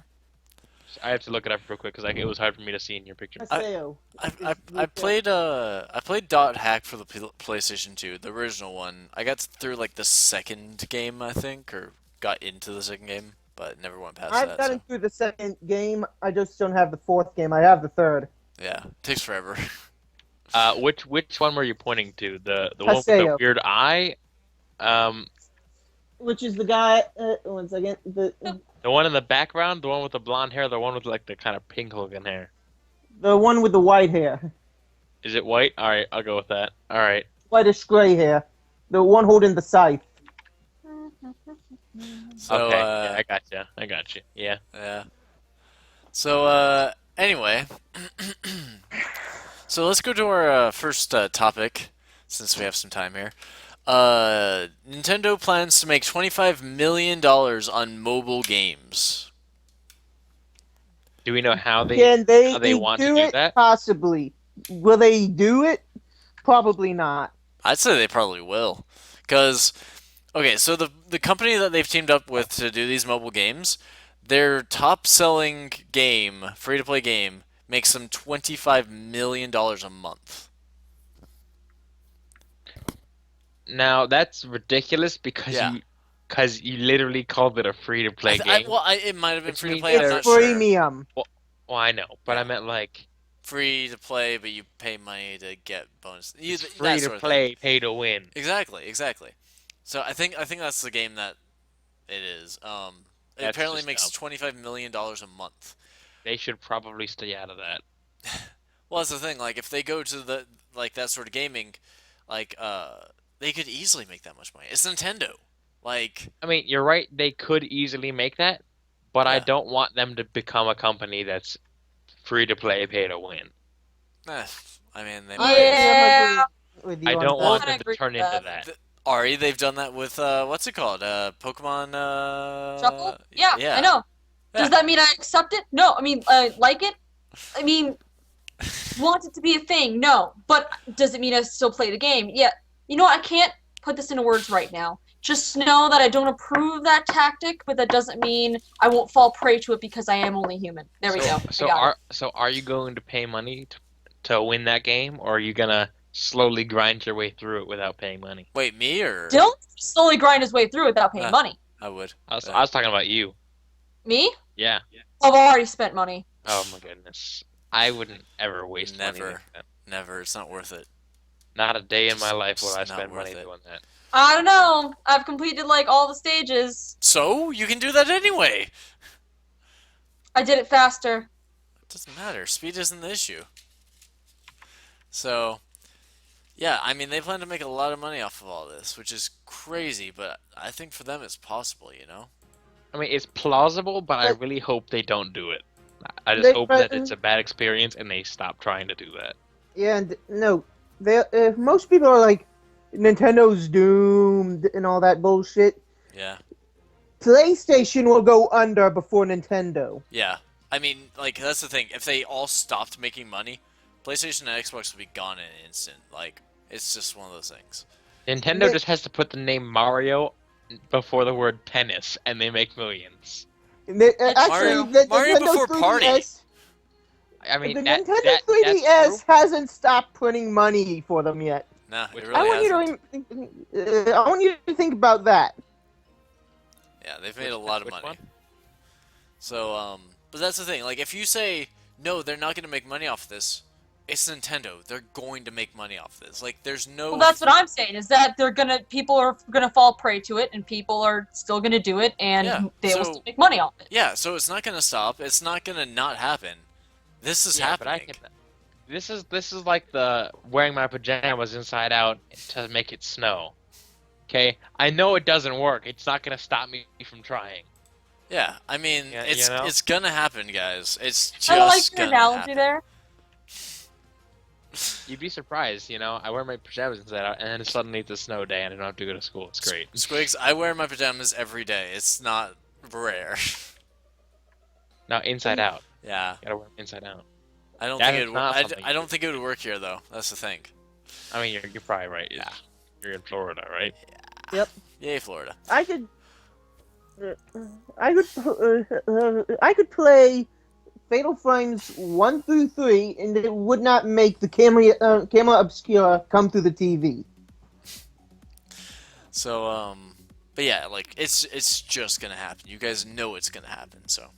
I have to look it up real quick because it was hard for me to see in your picture. Haseo. I played Dot Hack for the PlayStation 2, the original one. I got through like the second game, I think, or got into the second game, but never went past I've that. gotten So. through the second game. I just don't have the fourth game. I have the third. Yeah, takes forever. Which one were you pointing to? The one with the Haseo. weird eye? Which is the guy? 1 second. The one in the background, the one with the blonde hair, the one with like the kind of pink looking hair. The one with the white hair, Is it white? All right, I'll go with that. All right. whitish gray hair. The one holding the scythe. So, Okay. Yeah, I got you. Yeah. yeah. So, anyway. So let's go to our first topic, since we have some time here. Nintendo plans to make $25 million on mobile games. Do we know how they? Can they, how they want to do do it? that? Possibly. Will they do it? Probably not. I'd say they probably will. Because, okay, so the company that they've teamed up with to do these mobile games, their top selling game, free to play game, makes them $25 million a month. Now that's ridiculous because Yeah. you literally called it a free to play game. It might have been Which free to means play. I'm they're- not It's sure. premium. Well, I know, but Yeah. I meant like Free to play, but you pay money to get bonus. it's That free sort to of thing. play, pay to win. Exactly. So I think that's the game that it is. It That's apparently just makes dumb. $25 million a month. They should probably stay out of that. Well, that's the thing. Like, if they go to that sort of gaming, like, they could easily make that much money. It's Nintendo. Like, I mean, you're right. They could easily make that, but I Yeah. don't want them to become a company that's free to play, pay to win. I mean, they I might. Yeah. agree with you I on don't that. want I them to agree turn with into that. that. Ari, they've done that with what's it called? Pokemon. Shuffle? Yeah, Yeah. I know. Yeah. Does that mean I accept it? No. I mean, like it? I mean, want it to be a thing? No. But does it mean I still play the game? Yeah. You know what? I can't put this into words right now. Just know that I don't approve of that tactic, but that doesn't mean I won't fall prey to it because I am only human. There we go. I got it. So are you going to pay money to win that game, or are you gonna slowly grind your way through it without paying money? Wait, me or Dylan slowly grind his way through it without paying money. I would. I was talking about you. Me? Yeah. I've already spent money. Oh my goodness. I wouldn't ever waste money Never. like that. Never. It's not worth it. Not a day in my life will Just I not spend worth money it. doing that. I don't know. I've completed like all the stages. So you can do that anyway. I did it faster. It doesn't matter. Speed isn't the issue. So, yeah, I mean, they plan to make a lot of money off of all this, which is crazy, but I think for them it's possible, you know? I mean, it's plausible, but I But- really hope they don't do it. I just They- hope but- that it's a bad experience and they stop trying to do that. Yeah, and no, most people are like, Nintendo's doomed and all that bullshit. Yeah. PlayStation will go under before Nintendo. Yeah. I mean, like, that's the thing. If they all stopped making money, PlayStation and Xbox would be gone in an instant. Like, it's just one of those things. Nintendo They- just has to put the name Mario before the word tennis, and they make millions. Actually, the Mario Nintendo before 3DS, Party. I mean, the that, Nintendo that, 3DS that's true. hasn't stopped putting money for them yet. Nah, it Which- really I want hasn't. you to, I want you to think about that. Yeah, they've made a lot of Which money. one? So, but that's the thing. Like, if you say, no, they're not going to make money off this, it's Nintendo. They're going to make money off this. Like, there's no... Well, that's what I'm saying. Is that people are gonna fall prey to it, and people are still gonna do it, and Yeah, they will so- still make money off it. Yeah, so it's not going to stop. It's not going to not happen. This is Yeah, but I happening. can. This is like the wearing my pajamas inside out to make it snow. Okay, I know it doesn't work. It's not gonna stop me from trying. Yeah, I mean, Yeah, it's you know? it's gonna happen, guys. It's just I like your gonna analogy happen. there. You'd be surprised, you know. I wear my pajamas inside out, and then suddenly it's a snow day, and I don't have to go to school. It's great. Squigs, I wear my pajamas every day. It's not rare. Now inside out. Yeah, You gotta wear them inside out. I don't That think is it. not I something don't think it would work here though. That's the thing. I mean, you're probably right. Yeah. You're in Florida, right? Yay, Florida. I could play Fatal Frames 1 through 3, and it would not make the camera obscura come through the TV. So, but yeah, like it's just gonna happen. You guys know it's gonna happen. So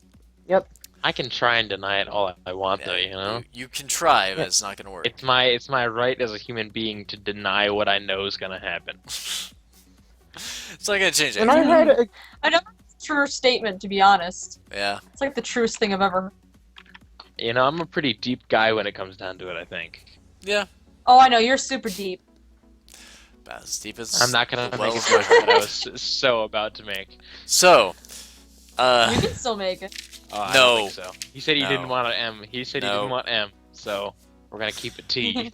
I can try and deny it all I want, yeah, though. You know, you can try, but Yeah. it's not gonna work. it's my right as a human being to deny what I know is gonna happen. It's not gonna change And I anything. heard a, I know it's a true statement, to be honest. Yeah. It's like the truest thing I've ever. You know, I'm a pretty deep guy when it comes down to it. I think. Yeah. Oh, I know you're super deep. About as deep as I'm not gonna the make a wells joke go. that I was so about to make. So, You can still make it. Oh, I No. don't think so. He said he No. didn't want an M. He said he No. didn't want M. So we're gonna keep it T.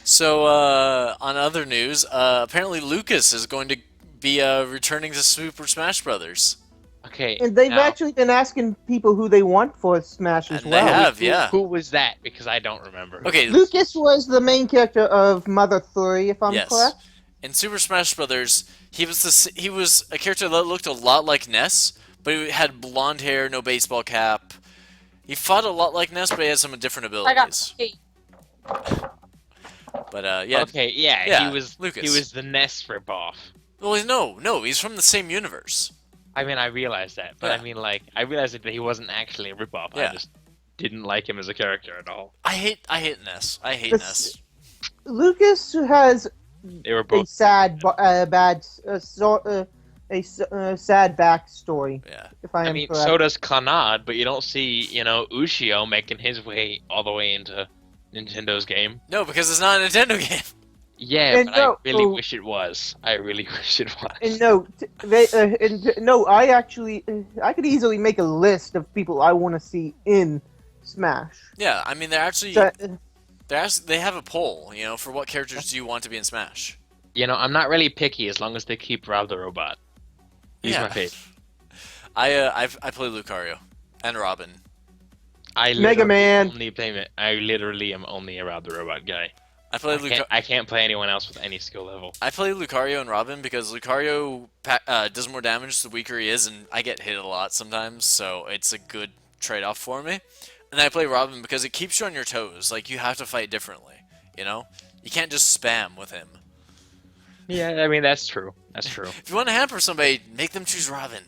So, on other news, apparently Lucas is going to be returning to Super Smash Brothers. Okay. and they've now, actually been asking people who they want for Smash as And they well. have, yeah. Who was that? Because I don't remember. Okay, Lucas was the main character of Mother 3, if I'm yes. correct. In Super Smash Brothers, he was a character that looked a lot like Ness, but he had blonde hair, no baseball cap. He fought a lot like Ness, but he had some different I got abilities. 8. But yeah, Okay. Yeah. Yeah, He was. Lucas. He was the Ness ripoff. well, no, he's from the same universe. I mean, I realized that, but Yeah. I mean, like, I realized that he wasn't actually a ripoff. Yeah. I just didn't like him as a character at all. I hate Ness. I hate This- Ness. Lucas has They were a both. sad, sad backstory, Yeah. if I am I mean, correct. so does Clannad, but you don't see, Ushio making his way all the way into Nintendo's game. No, because it's not a Nintendo game. Yeah, And but no, I really oh. wish it was. I really wish it was. And no, I could easily make a list of people I want to see in Smash. Yeah, I mean they're actually So, they have a poll, for what characters do you want to be in Smash? You know, I'm not really picky as long as they keep Rob the Robot. He's my favorite. I play Lucario and Robin. Mega Man. I literally am only a Rob the Robot guy. I can't play anyone else with any skill level. I play Lucario and Robin because Lucario does more damage the weaker he is, and I get hit a lot sometimes, so it's a good trade-off for me. And I play Robin because it keeps you on your toes. Like, you have to fight differently, you know? You can't just spam with him. Yeah, I mean, that's true. That's true. If you want to hamper somebody, make them choose Robin.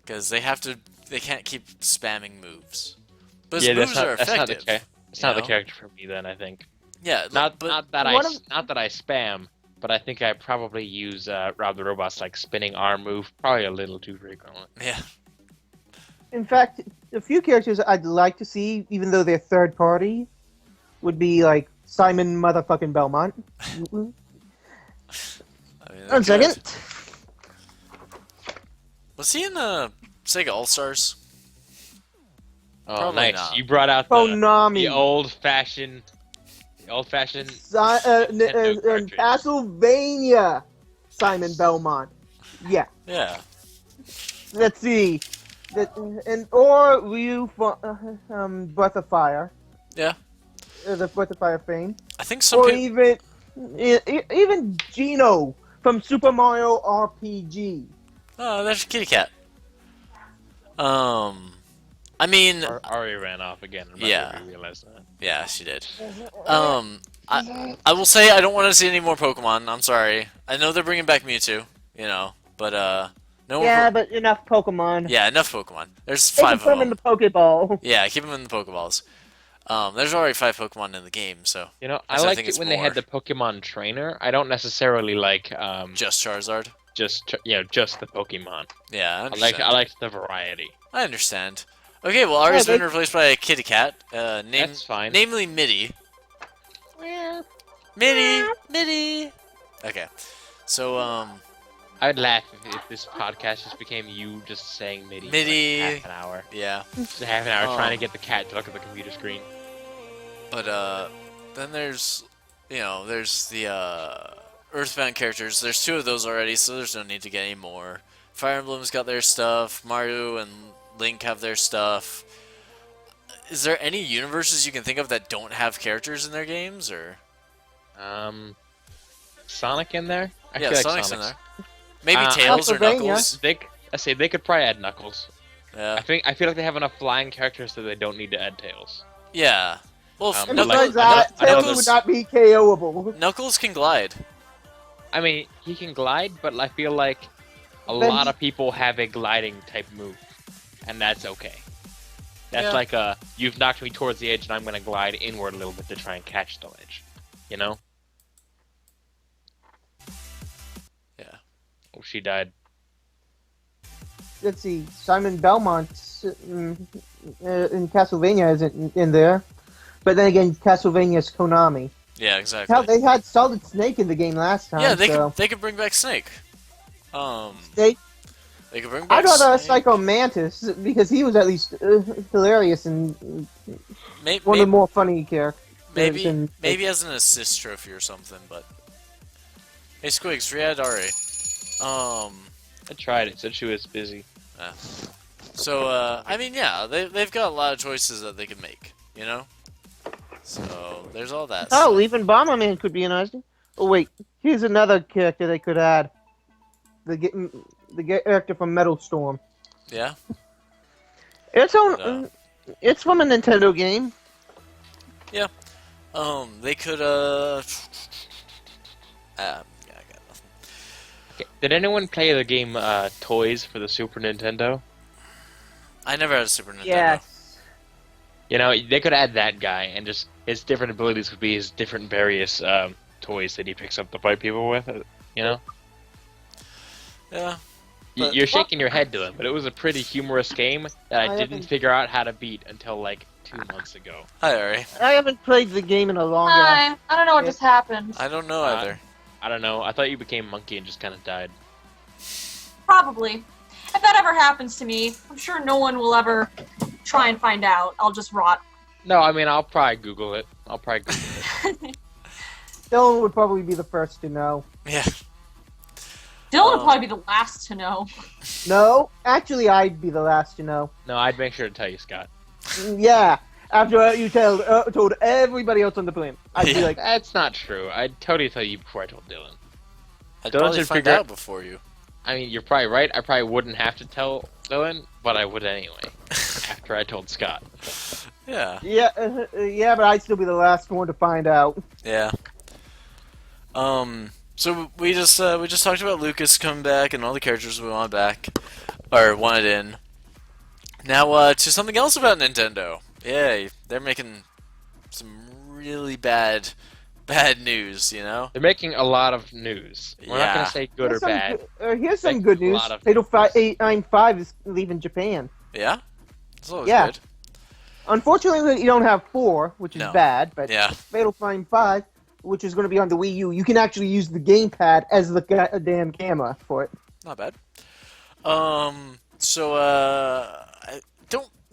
Because they can't keep spamming moves. But his moves are effective. It's not the character for me then, I think. Yeah, not that I spam, but I think I probably use Rob the Robot's like spinning arm move probably a little too frequently. Yeah. In fact, a few characters I'd like to see, even though they're third party, would be like Simon motherfucking Belmont. I mean, 1 second. Was he in Sega All Stars? Oh, Probably nice! not. You brought out Konami. the old-fashioned Castlevania. Simon Belmont. Yeah. Yeah. Let's see. Or Ryu from Breath of Fire. Yeah. The Breath of Fire fame. I think some Or people... even Gino from Super Mario RPG. Oh, there's Kitty Cat. I mean... Ari ran off again. I'm not Yeah. sure if you realized that. Yeah, she did. I will say I don't want to see any more Pokemon. I'm sorry. I know they're bringing back Mewtwo, you know, but no. Yeah, but enough Pokemon. Yeah, enough Pokemon. There's They 5 can put of them them. in the Pokeball. Yeah, keep them in the Pokeballs. There's already 5 Pokemon in the game, so You know, Yes, I I liked think it it's when they more. had the Pokemon trainer. I don't necessarily like just Charizard. just the Pokemon. Yeah, I understand. I liked the variety. I understand. Okay, well, Ari's Yeah, been replaced by a Kitty Cat. That's fine. Namely Mitty. Mitty. Okay, so I'd laugh if this podcast just became you just saying Mitty. Mitty. For like half an hour. yeah. Just half an hour trying to get the cat to look at the computer screen. But then there's the Earthbound characters. There's 2 of those already, so there's no need to get any more. Fire Emblem's got their stuff. Mario and Link have their stuff. Is there any universes you can think of that don't have characters in their games, or? Sonic in there? I Yeah, feel like Sonic's in there. Maybe Uh, Tails or Castlevania. Knuckles. They could probably add Knuckles. Yeah. I feel like they have enough flying characters that they don't need to add Tails. Yeah. Well, And And but besides like- that, I know Tails those- would not be KO'able. Knuckles can glide. I mean, he can glide, but I feel like a Then lot he- of people have a gliding type move, and that's okay. That's Yeah. like you've knocked me towards the edge, and I'm gonna glide inward a little bit to try and catch the ledge. You know? Yeah. Oh, she died. Let's see. Simon Belmont in Castlevania isn't in there. But then again, Castlevania's Konami. Yeah, exactly. Hell, they had Solid Snake in the game last time. Yeah, they so. could bring back Snake. They, They could bring back I'd rather Snake. Psycho Mantis because he was at least hilarious and Maybe, one of the more funny characters. maybe as an assist trophy or something, but... Hey, Squigs, re-add Ari. I tried it. Said she was busy. So, I mean, yeah, they've got a lot of choices that they can make, you know? So, there's all that. Oh, even Bomberman could be an idea. Oh wait, here's another character they could add. The character from Metal Storm. Yeah? It's on. But, It's from a Nintendo game. They could, yeah, I got nothing. Okay. Did anyone play the game Toys for the Super Nintendo? I never had a Super Nintendo. Yes. You know, they could add that guy, and just his different abilities would be his different various toys that he picks up to fight people with. You know, Yeah. But- you're shaking your head to it, but it was a pretty humorous game that I I didn't haven't- figure out how to beat until like 2 months ago. Hi, Ari. I haven't played the game in a long time. Hi. I don't know what just happened. I don't know either. I don't know. I thought you became monkey and just kind of died. Probably. If that ever happens to me, I'm sure no one will ever try and find out. I'll just rot. No, I mean I'll probably Google it. Dylan would probably be the first to know. Yeah. Dylan would probably be the last to know. No, actually, I'd be the last to know. No, I'd make sure to tell you, Scott. Yeah, after you told everybody else on the planet. I'd be Yeah. like, That's not true. I'd totally tell you before I told Dylan. I'd Dylan probably should find figure out out- before you. I mean, you're probably right. I probably wouldn't have to tell Dylan, but I would anyway. After I told Scott. Yeah. yeah, but I'd still be the last one to find out. Yeah. So we just talked about Lucas coming back and all the characters we wanted back, or wanted in. Now to something else about Nintendo. Yay, they're making some really bad news. You know. They're making a lot of news. We're not Yeah. going to say good or bad. Here's some Like, good a news. lot of Fatal news. 895 is leaving Japan. Yeah. That's always Yeah. good. Unfortunately, you don't have 4, which is No. bad, but Yeah. Fatal Frame 5, which is going to be on the Wii U, you can actually use the gamepad as the damn camera for it. Not bad.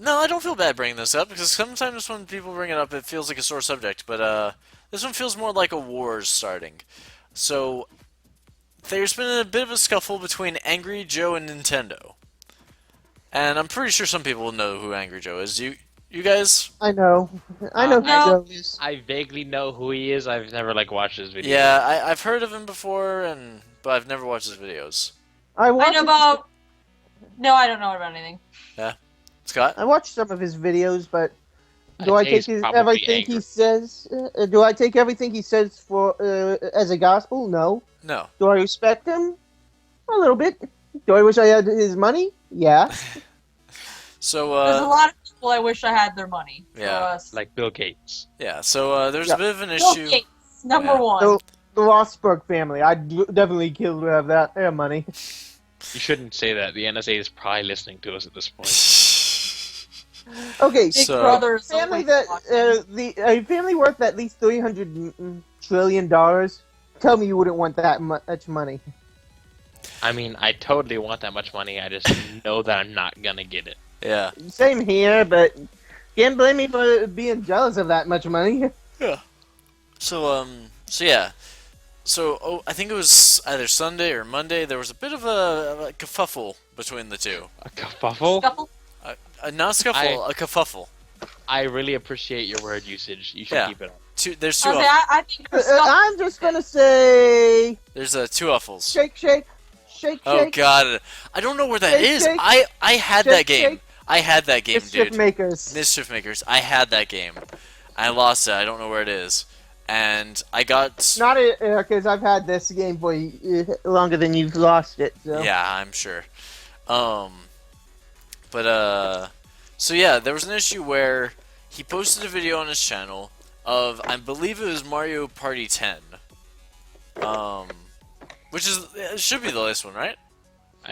I don't feel bad bringing this up because sometimes when people bring it up, it feels like a sore subject. But this one feels more like a war is starting. So there's been a bit of a scuffle between Angry Joe and Nintendo, and I'm pretty sure some people know who Angry Joe is. You guys? I know who Joe is. I vaguely know who he is. I've never watched his videos. Yeah, I've heard of him before, but I've never watched his videos. I know about. No, I don't know about anything. Scott? I watched some of his videos, but do I'd I say take he's probably everything he angry. says? Do I take everything he says for as a gospel? No. No. Do I respect him? A little bit. Do I wish I had his money? Yeah. So There's a lot of people I wish I had their money. Yeah, Like Bill Gates. yeah. So there's Yeah. a bit of an Bill issue. Gates, number Yeah. one. The Rosberg family. I'd definitely kill to have their money. You shouldn't say that. The NSA is probably listening to us at this point. Okay, Big So- Brother's family always that watching. a family worth at least $300 trillion. Tell me you wouldn't want that much money. I mean, I totally want that much money. I just know that I'm not gonna get it. Yeah. Same here, but can't blame me for being jealous of that much money. So yeah. So I think it was either Sunday or Monday. There was a bit of a kerfuffle between the two. A kerfuffle? Scuffle? Not a scuffle, a kerfuffle. I really appreciate your word usage. You should Yeah. keep it up. There's two. I think the scuffle. I'm just gonna say There's two uffles. shake, shake, shake, Oh shake. god, I don't know where that Shake, is. shake. I had Shake, that game. shake. I had that game, Mischief dude. makers. Mischief Makers. I had that game. I lost it. I don't know where it is. And I got. Not it, because I've had this game for longer than you've lost it. So. Yeah, I'm sure. So yeah, there was an issue where he posted a video on his channel of, I believe it was Mario Party 10. Which is, it should be the latest one, right?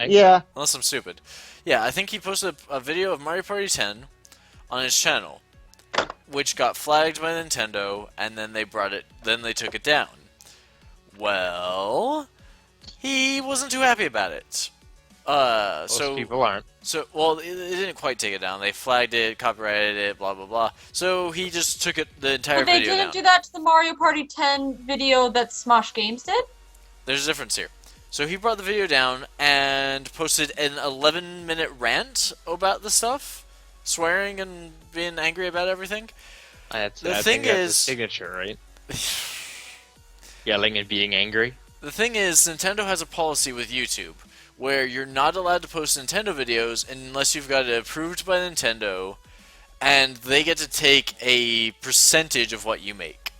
Yeah. Unless I'm stupid. Yeah, I think he posted a video of Mario Party 10 on his channel, which got flagged by Nintendo, and then they took it down. Well, he wasn't too happy about it. Most So people aren't. well, it didn't quite take it down. They flagged it, copyrighted it, blah blah blah. So he just took the entire But they video didn't down. do that to the Mario Party 10 video that Smosh Games did? There's a difference here. So he brought the video down and posted an 11-minute rant about the stuff, swearing and being angry about everything. The I thing think that's is- his signature, right? Yelling and being angry. The thing is, Nintendo has a policy with YouTube where you're not allowed to post Nintendo videos unless you've got it approved by Nintendo, and they get to take a percentage of what you make.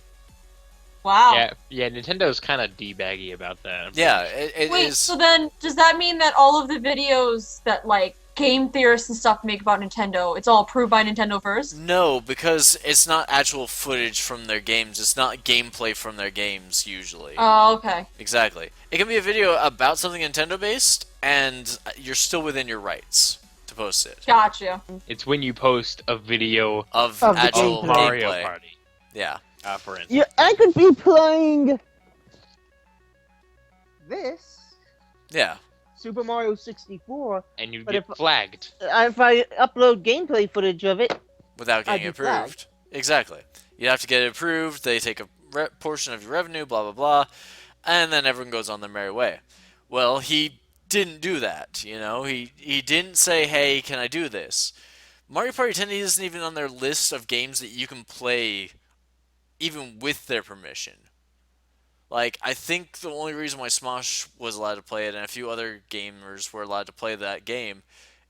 Wow. Yeah. Nintendo's kind of debaggy about that. Yeah, it Wait, is. so then does that mean that all of the videos that like game theorists and stuff make about Nintendo, it's all approved by Nintendo first? No, because it's not actual footage from their games. It's not gameplay from their games, usually. Oh, okay. Exactly. It can be a video about something Nintendo-based, and you're still within your rights to post it. Gotcha. It's when you post a video Of Of the actual of gameplay. Mario gameplay. Party, Yeah. for instance. Yeah, I could be playing this Yeah. Super Mario 64. And you But get if- flagged. If I upload gameplay footage of it, Without I'd getting be flagged. approved. Exactly. You have to get it approved, they take a portion of your revenue, blah blah blah, and then everyone goes on their merry way. Well, he didn't do that. He didn't say, "Hey, can I do this?" Mario Party 10 isn't even on their list of games that you can play, even with their permission. Like, I think the only reason why Smosh was allowed to play it and a few other gamers were allowed to play that game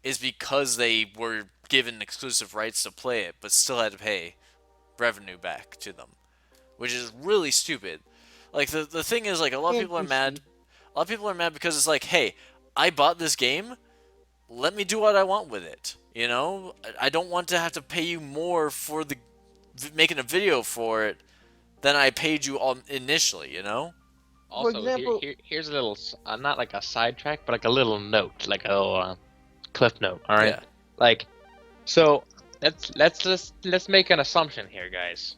is because they were given exclusive rights to play it, but still had to pay revenue back to them, which is really stupid. Like, the thing is, like, a lot of people are mad. A lot of people are mad because it's like, hey, I bought this game, let me do what I want with it. I don't want to have to pay you more for making a video for it than I paid you initially. Also, example- here's a little, not like a sidetrack, but like a little note, like a little cliff note. All right. Yeah. Like, so let's make an assumption here, guys.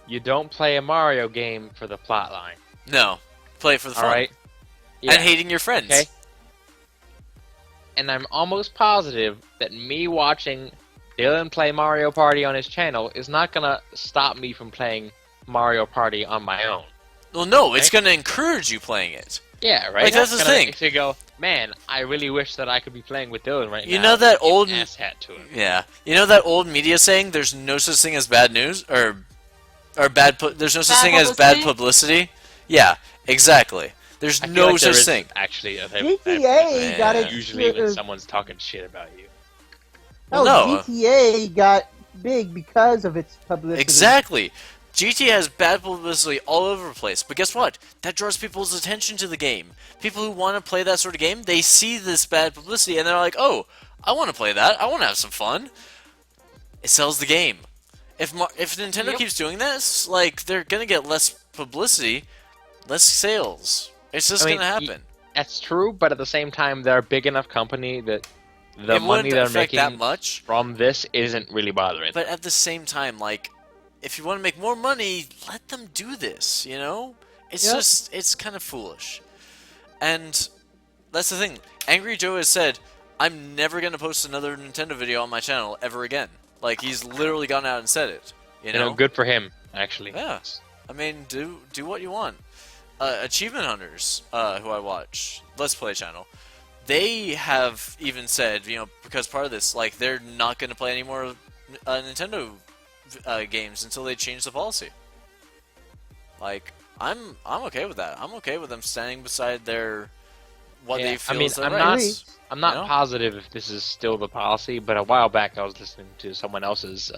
You don't play a Mario game for the plot line. No, play it for the fun. All right. And hating your friends. Okay. And I'm almost positive that me watching Dylan play Mario Party on his channel is not gonna stop me from playing Mario Party on my own. Well, no, it's going to encourage you playing it. Yeah, right. Like, that's the thing. If you go, man, I really wish that I could be playing with Dylan right now. You know that Give old ass hat to him. Yeah. You know that old media saying, there's no such thing as bad news? Or there's no such thing as bad publicity? Yeah, exactly. There's I feel no like there such is thing. Actually, GTA got it. usually when someone's talking shit about you. Well, No, no. GTA got big because of its publicity. Exactly. GTA has bad publicity all over the place, but guess what? That draws people's attention to the game. People who want to play that sort of game, they see this bad publicity and they're like, "Oh, I want to play that. I want to have some fun." It sells the game. If Nintendo keeps doing this, like, they're gonna get less publicity, less sales. It's just gonna happen. That's true, but at the same time, they're a big enough company that the It money wouldn't they're affect making that much. from this isn't really bothering them. But at the same time, like, if you want to make more money, let them do this, It's Yep. just, it's kind of foolish. And that's the thing. Angry Joe has said, I'm never going to post another Nintendo video on my channel ever again. Like, he's literally gone out and said it, you know? Good for him, actually. Yeah. I mean, do what you want. Achievement Hunters, who I watch, Let's Play channel, they have even said, because part of this, like, they're not going to play any more Nintendo games until they change the policy. Like, I'm okay with that. I'm okay with them standing beside what they feel is their rights. I'm not You know? positive if this is still the policy, but a while back I was listening to someone else's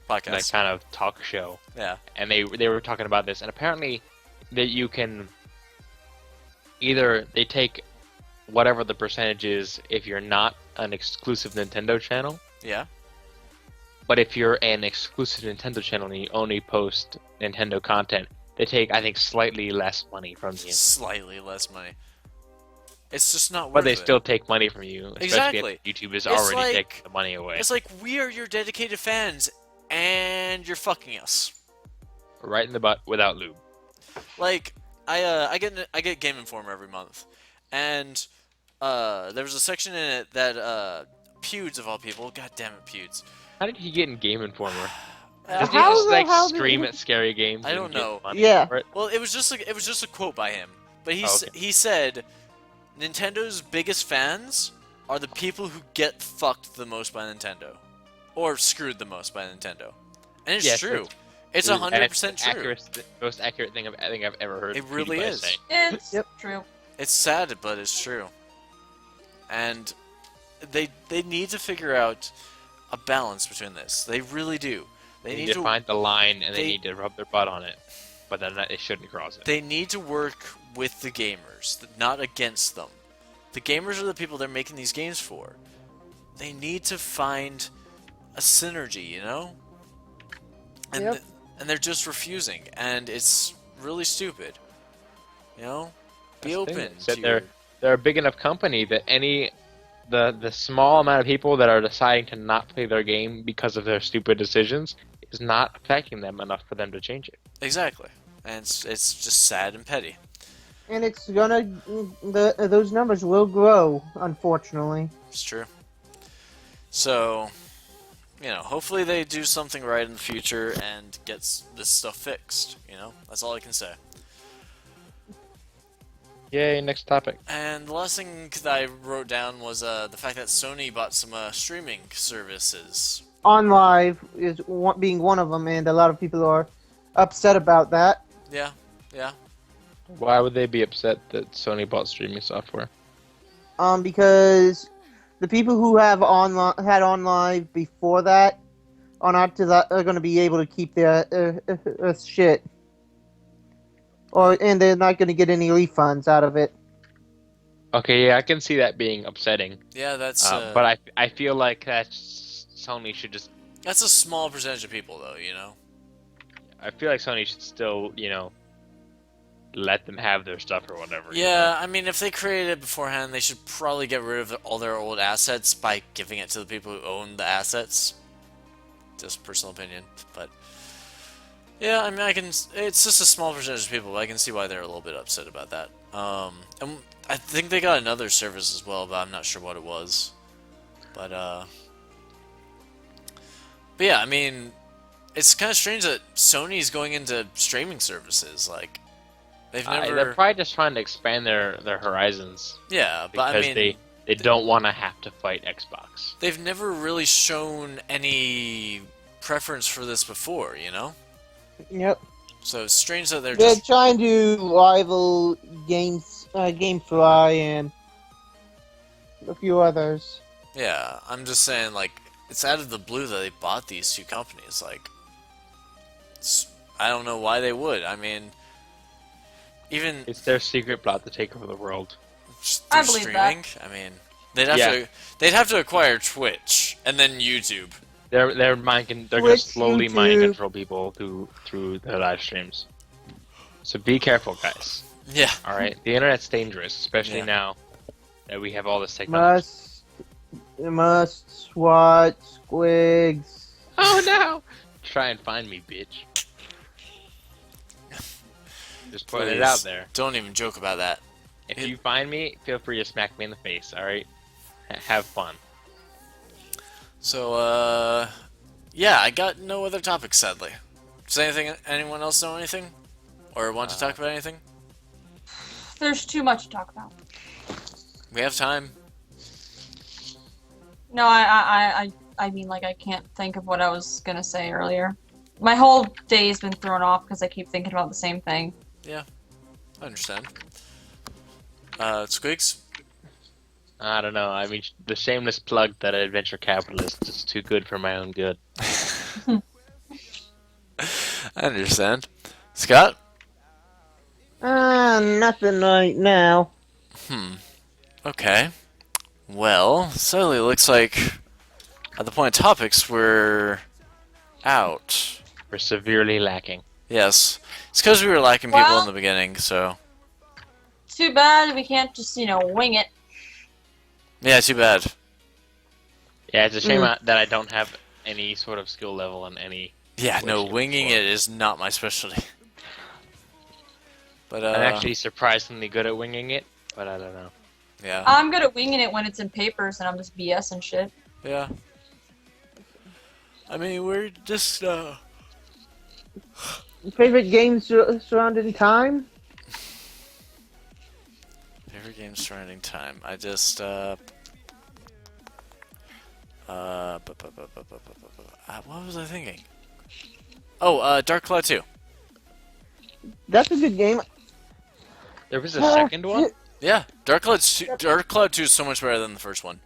Podcast. that kind of talk show, Yeah. and they were talking about this, and apparently that you can either they take whatever the percentage is if you're not an exclusive Nintendo channel, Yeah. but if you're an exclusive Nintendo channel and you only post Nintendo content, they take, I think, slightly less money from you. Slightly less money. It's just not worth But they it. still take money from you, especially Exactly. if YouTube is It's already like- taking the money away. It's like, we are your dedicated fans, and you're fucking us. Right in the butt without lube. Like, I get Game Informer every month, and there was a section in it that Pewds of all people, god damn it, Pewds. How did he get in Game Informer? Uh, Does he how just the like hell did stream he- at scary games? I and don't get know. money Yeah. for it? Well, it was just a quote by him, but Oh, okay. he said, Nintendo's biggest fans are the people who get fucked the most by Nintendo, or screwed the most by Nintendo, and it's Yes, true. It's And 100% it's true. the most accurate thing I think I've ever heard. It really PewDiePie is. say. It's Yep. true. It's sad, but it's true. And they need to figure out a balance between this. They really do. They need to find the line and they they- need to rub their butt on it, but then they shouldn't cross it. They need to work with the gamers, not against them. The gamers are the people they're making these games for. They need to find a synergy, And Yep. and they're just refusing, and it's really stupid. Be That's the thing, open is that to your... they're a big enough company that the small amount of people that are deciding to not play their game because of their stupid decisions is not affecting them enough for them to change it. Exactly. And it's just sad and petty. And it's gonna, those numbers will grow, unfortunately. It's true. So, hopefully they do something right in the future and gets this stuff fixed. That's all I can say. Yay, next topic. And the last thing that I wrote down was the fact that Sony bought some streaming services. On Live is being one of them, and a lot of people are upset about that. Yeah, yeah. Why would they be upset that Sony bought streaming software? Because the people who had On Live before that are going to be able to keep their shit, and they're not going to get any refunds out of it. Okay, yeah, I can see that being upsetting. Yeah, that's. But I feel like Sony should just. That's a small percentage of people, though. I feel like Sony should still, let them have their stuff or whatever. Yeah, I mean, if they created it beforehand, they should probably get rid of all their old assets by giving it to the people who own the assets. Just personal opinion, but yeah, I mean, it's just a small percentage of people, but I can see why they're a little bit upset about that. And I think they got another service as well, but I'm not sure what it was. But yeah, I mean, it's kind of strange that Sony's going into streaming services. Like, they've never. They're probably just trying to expand their horizons. Yeah, but because I mean, they don't want to have to fight Xbox. They've never really shown any preference for this before, Yep. So it's strange that they're They're just. trying to rival GameFly and a few others. Yeah, I'm just saying, like, it's out of the blue that they bought these two companies. Like, I don't know why they would. I mean, even It's their secret plot to take over the world. just I through believe that. streaming. I mean, they'd have to acquire Twitch and then YouTube. They're going to Twitch, slowly YouTube. mind control people through their live streams. So be careful, guys. Yeah, All right, the internet's dangerous, especially Yeah. now that we have all this technology. Must watch Squigs. Oh no! Try and find me, bitch. Just putting it please, out there. Don't even joke about that. If you find me, feel free to smack me in the face. All right, have fun. So, yeah, I got no other topics, sadly. Does anyone else know anything? Or want to talk about anything? There's too much to talk about. We have time. No, I mean, like, I can't think of what I was gonna say earlier. My whole day's been thrown off because I keep thinking about the same thing. I understand. Squeaks? I don't know. I mean, the shameless plug that a venture capitalist is too good for my own good. I understand. Scott? Nothing right now. Okay. Well, sadly, it looks like at the point of topics, we're out. We're severely lacking. Yes. It's because we were lacking people in Well- the beginning, so. Too bad we can't just, wing it. Yeah, too bad. Yeah, it's a shame that I don't have any sort of skill level in any. Yeah, no, Which winging before. it is not my specialty. But, I'm actually surprisingly good at winging it, but I don't know. yeah. I'm good at winging it when it's in papers and I'm just BS and shit. Yeah. I mean, we're just, Favorite games surrounding time? Favorite game surrounding time. I just, what was I thinking? Oh, Dark Cloud 2. That's a good game. There was a second one? Yeah, Dark Cloud 2 is so much better than the first one.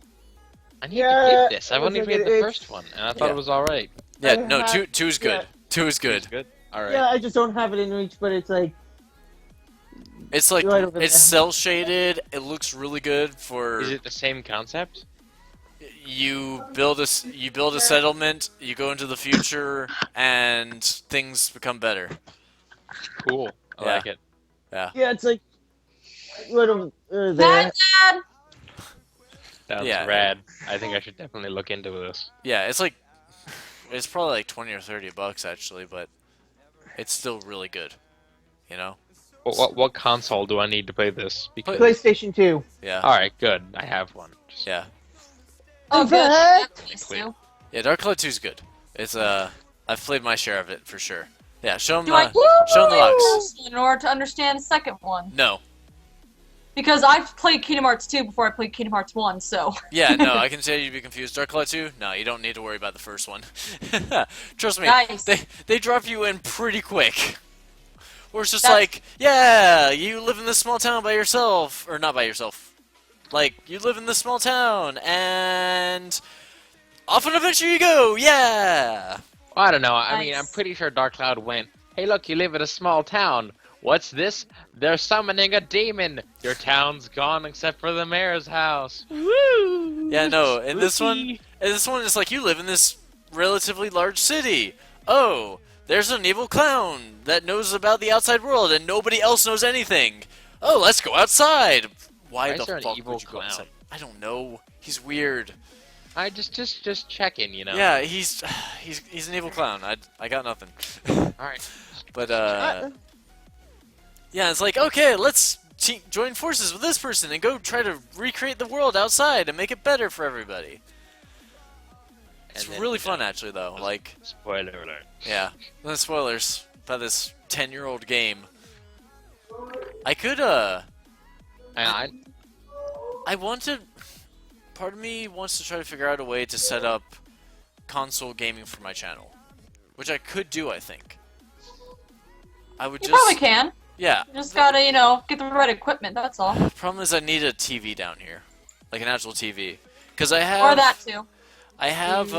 I need Yeah, to get this. I've it was only like played the it's- first one, and I thought Yeah. it was alright. Yeah, I no, have- 2 is good. yeah. 2 is good. Good? Alright. Yeah, I just don't have it in reach, but it's like It's like, Right over it's there. cell shaded, it looks really good for... Is it the same concept? You build a settlement, you go into the future, and things become better. Cool. I Yeah. like it. yeah, it's like right over there. Dad, Dad! Sounds Yeah. rad. I think I should definitely look into this. Yeah, it's probably like 20 or 30 bucks actually, but it's still really good. You know? What console do I need to play this? Because PlayStation 2. Yeah. alright, good. I have one. Just Yeah. Oh, In good. fact- That's nice, Wait. too. Yeah, Dark Cloud 2 is good. It's I've played my share of it for sure. Yeah, show him Do I show him the logs. in order to understand the second one? No. Because I've played Kingdom Hearts 2 before I played Kingdom Hearts 1, so. Yeah, no, I can say you'd be confused. Dark Cloud 2? No, you don't need to worry about the first one. Trust me, Nice. they drop you in pretty quick. Or it's just That's- like, yeah, you live in this small town by yourself. Or not by yourself. Like, you live in this small town, and off on an adventure you go, yeah! Well, I don't know. I mean, Nice. I'm pretty sure Dark Cloud went, hey, look, you live in a small town. What's this? They're summoning a demon. Your town's gone except for the mayor's house. Woo! Yeah, no, in this one, it's like you live in this relatively large city. Oh, there's an evil clown that knows about the outside world and nobody else knows anything. Oh, let's go outside. Why Why the is there an fuck evil would you go clown? outside? I don't know. He's weird. I just checking, you know. Yeah, he's an evil clown. I got nothing. All right. But yeah, it's like, okay, let's join forces with this person and go try to recreate the world outside and make it better for everybody. It's And then, really you fun, know, actually, though. Like, Spoiler alert. yeah, no spoilers about this 10-year-old game. I could, I I want to. Part of me wants to try to figure out a way to set up console gaming for my channel, which I could do. I think. I would You just. probably can. Yeah. You just gotta, get the right equipment, that's all. Problem is, I need a TV down here, like an actual TV, because I have. Or that too. I have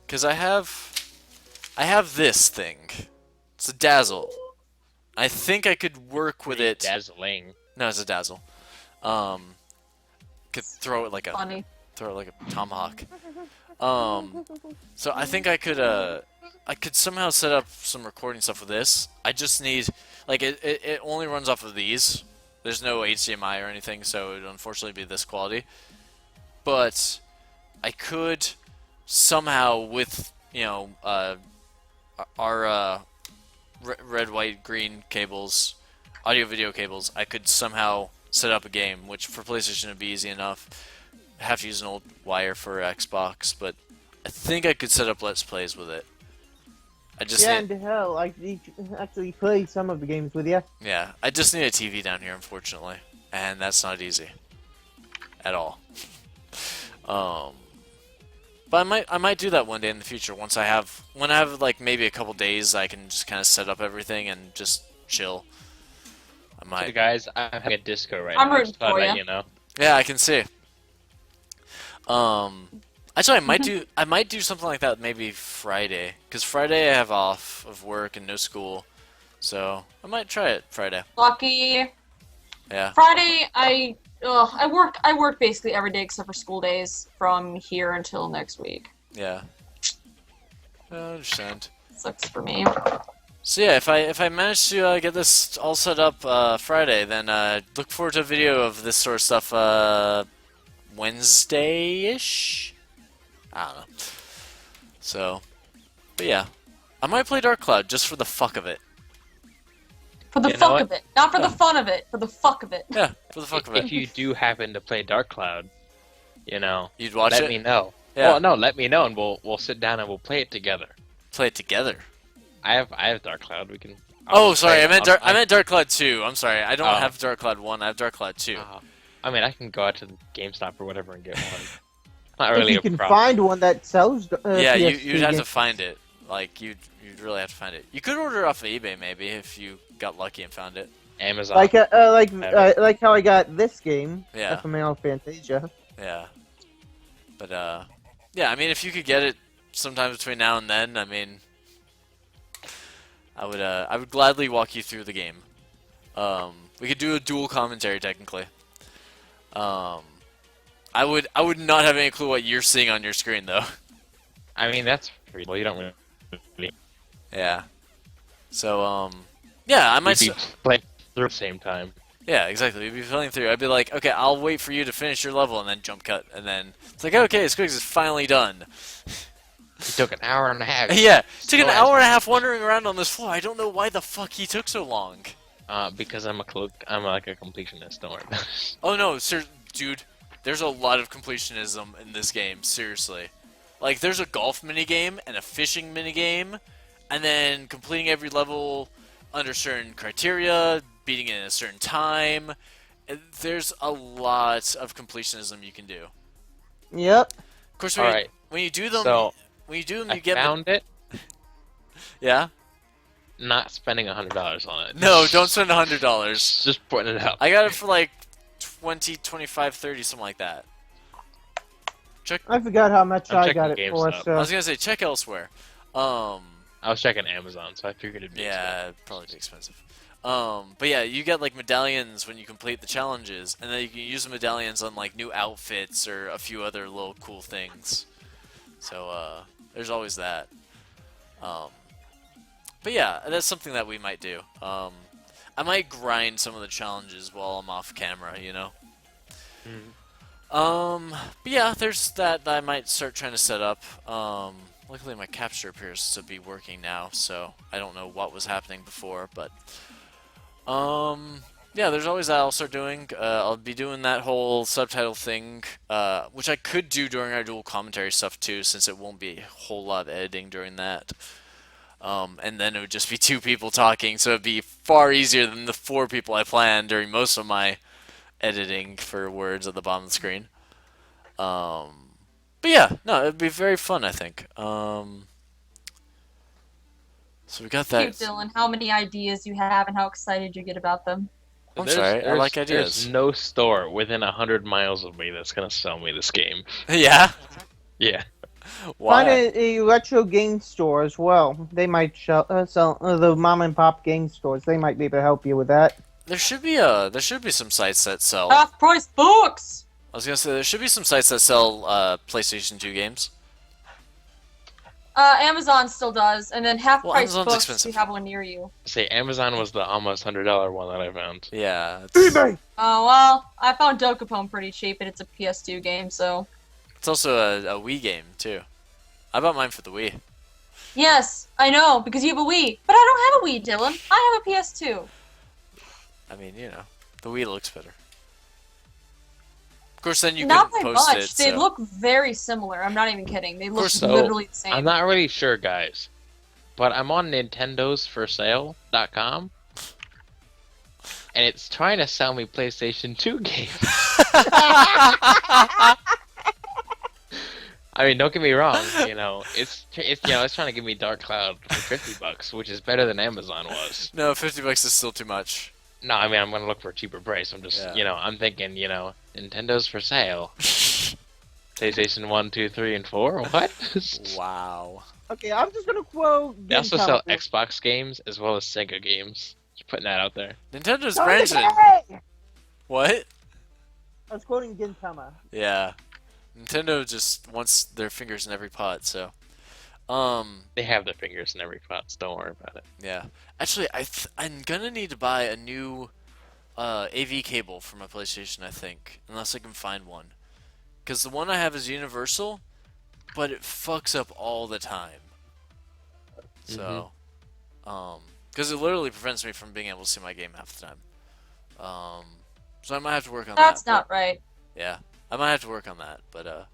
because I have this thing. It's a Dazzle. I think I could work with it. Dazzling. No, it's a Dazzle. Could throw it like a tomahawk. So I think I could somehow set up some recording stuff with this. I just need like it only runs off of these. There's no HDMI or anything, so it would unfortunately be this quality. But I could somehow with our red, white, green cables, audio video cables, I could somehow set up a game, which for PlayStation would be easy enough. I have to use an old wire for Xbox, but I think I could set up Let's Plays with it. I just Yeah, need, and hell, I actually play some of the games with you. yeah, I just need a TV down here, unfortunately, and that's not easy at all. But I might do that one day in the future when I have like maybe a couple days I can just kind of set up everything and just chill. I Hey might. guys, I'm having a disco right I'm now. rooting Just thought for I'd ya. let you know. Yeah, I can see. Actually, I might do something like that maybe Friday, because Friday I have off of work and no school, so I might try it Friday. Lucky. Yeah. Friday, I work basically every day except for school days from here until next week. Yeah. I understand. Sucks for me. So yeah, if I manage to get this all set up Friday, then look forward to a video of this sort of stuff Wednesday-ish? I don't know. So, but yeah. I might play Dark Cloud just for the fuck of it. For the You know fuck what? of it. Not for the fun of it. For the fuck of it. Yeah, for the fuck of If it. you do happen to play Dark Cloud, You'd watch let it? me know. Yeah. Well, no, let me know, and we'll sit down and we'll play it together. Play it together. I have Dark Cloud. We can. Oh, sorry, I meant I'll Dark Cloud 2. I'm sorry, I don't Oh. have Dark Cloud 1, I have Dark Cloud 2. I mean, I can go out to the GameStop or whatever and get one. Not really if you a can problem. find one that sells. Yeah, PS2 you'd have to games. find it. Like, you'd really have to find it. You could order it off of eBay, maybe, if you got lucky and found it. Amazon. like Never. like how I got this game. Yeah. FML Fantasia. Yeah. But, yeah, I mean, if you could get it sometime between now and then, I mean, I would gladly walk you through the game. We could do a dual commentary, technically. I would not have any clue what you're seeing on your screen, though. I mean, that's pretty. Well, you don't really. Yeah. So, yeah, I might. We'd be playing through at the same time. Yeah, exactly. We'd be playing through. I'd be like, okay, I'll wait for you to finish your level, and then jump cut, and then it's like, okay, Squigs is finally done. It took an hour and a half. Yeah, it took an Still hour and a hasn't- half wandering around on this floor. I don't know why the fuck he took so long. Because I'm like a completionist. Don't worry. Oh no, sir, dude, there's a lot of completionism in this game. Seriously, like there's a golf minigame and a fishing minigame, and then completing every level under certain criteria, beating it in a certain time. There's a lot of completionism you can do. Yep. Of course, All right. when you do them, So you I get found it. yeah. Not spending $100 on it. No, don't spend $100. Just putting it out. I got it for like 20, 25, 30, something like that. Check. I forgot how much I'm I checking got it for. GameStop. I So was gonna say check elsewhere. I was checking Amazon, so I figured it'd be Yeah, it'd probably be expensive. But yeah, you get like medallions when you complete the challenges, and then you can use the medallions on like new outfits or a few other little cool things. So there's always that. But yeah, that's something that we might do. I might grind some of the challenges while I'm off camera, you know. But yeah, there's that I might start trying to set up. Luckily my capture appears to be working now, so I don't know what was happening before, but yeah, there's always that I'll start doing. I'll be doing that whole subtitle thing, which I could do during our dual commentary stuff too, since it won't be a whole lot of editing during that. And then it would just be 2 people talking, so it'd be far easier than the 4 people I planned during most of my editing for words at the bottom of the screen. But yeah, no, it'd be very fun, I think. So we got that. Cute, Dylan. How many ideas you have and how excited you get about them. I'm sorry, I like ideas. There's no store within 100 miles of me that's gonna sell me this game. Yeah? Yeah. Why? find a retro game store as well. They might sell the mom and pop game stores. They might be able to help you with that. There should be some sites that sell. Half price books! I was gonna say there should be some sites that sell PlayStation 2 games. Amazon still does, and then half Well, price Amazon's books expensive. we have one near you. Say Amazon was the almost $100 one that I found. Yeah, eBay. Oh, well, I found Dokapon pretty cheap, and it's a PS2 game, so... it's also a Wii game too. I bought mine for the Wii. Yes, I know, because you have a Wii. But I don't have a Wii, Dylan. I have a PS2. I mean, you know, the Wii looks better. Of course, then you Not can by post much. it. They so- look very similar. I'm not even kidding. They look course, literally the same. I'm not really sure, guys, but I'm on nintendosforsale.com, and it's trying to sell me PlayStation 2 games. I mean, don't get me wrong. You know, it's trying to give me Dark Cloud for $50, which is better than Amazon was. No, $50 is still too much. No, I mean, I'm gonna look for a cheaper price. I'm just, Yeah. I'm thinking, Nintendo's for sale. PlayStation 1, 2, 3, and 4. What? Wow. Okay, I'm just gonna quote. They also sell GameStop. Xbox games as well as Sega games. Just putting that out there. Nintendo's Oh, branching. hey! What? I was quoting Gintama. Yeah. Nintendo just wants their fingers in every pot, so. They have their fingers in every pot, so don't worry about it. Yeah. Actually, I'm gonna need to buy a new AV cable for my PlayStation, I think. Unless I can find one. Because the one I have is universal, but it fucks up all the time. So, because it literally prevents me from being able to see my game half the time. So I might have to work on That's that. not right. Yeah, I might have to work on that, but I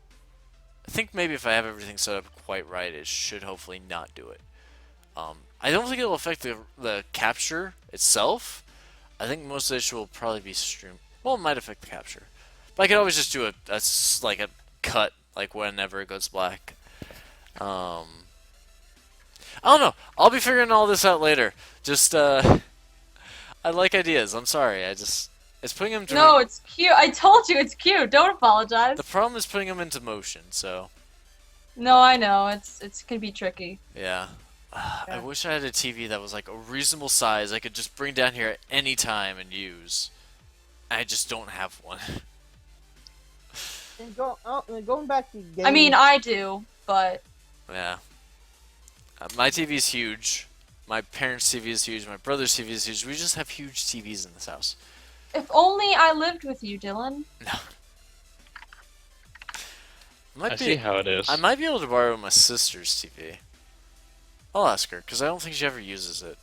think maybe if I have everything set up quite right, it should hopefully not do it. I don't think it'll affect the capture itself. I think most of the issue will probably be stream. Well, it might affect the capture, but I could always just do a cut like whenever it goes black. I don't know. I'll be figuring all this out later. Just I like ideas. I'm sorry. It's putting them to No, it's cute. I told you it's cute. Don't apologize. the problem is putting them into motion. So No, I know. It's gonna be tricky. yeah. I wish I had a TV that was like a reasonable size I could just bring down here at any time and use. I just don't have one. And going back to games. I mean, I do, but Yeah. My TV is huge. My parents' TV is huge. My brother's TV is huge. We just have huge TVs in this house. if only I lived with you, Dylan. I see how it is. I might be able to borrow my sister's TV. I'll ask her, because I don't think she ever uses it.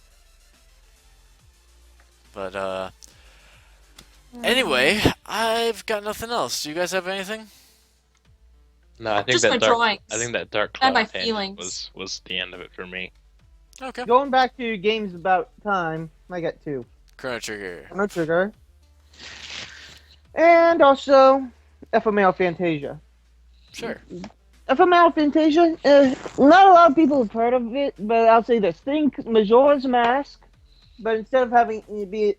But, Anyway, I've got nothing else. Do you guys have anything? No, I think Just that my dark. drawings. I think that dark And cloud my tangent feelings. was the end of it for me. Okay. Going back to games about time, I got two. Chrono Trigger. Chrono Trigger. And also FML Fantasia. Sure. FML Fantasia, not a lot of people have heard of it, but I'll say this. Think Majora's Mask, but instead of having it be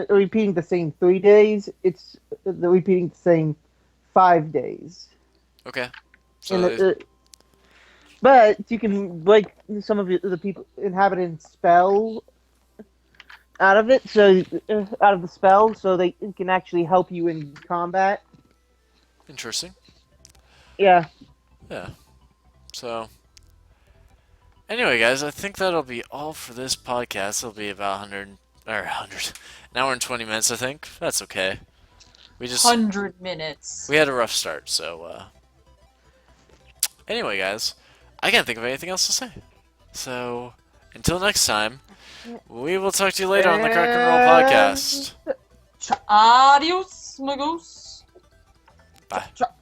repeating the same 3 days, it's repeating the same 5 days. Okay. So And but you can break some of the people inhabitants' spell out of it, so out of the spell, so they can actually help you in combat. interesting. Yeah. Yeah. So anyway, guys, I think that'll be all for this podcast. It'll be about 100 an hour and 20 minutes, I think. That's okay. We 100 minutes. had a rough start, so anyway, guys, I can't think of anything else to say. So until next time, we will talk to you later on the Krakken Roll podcast. Adios, amigos. Bye. Tra-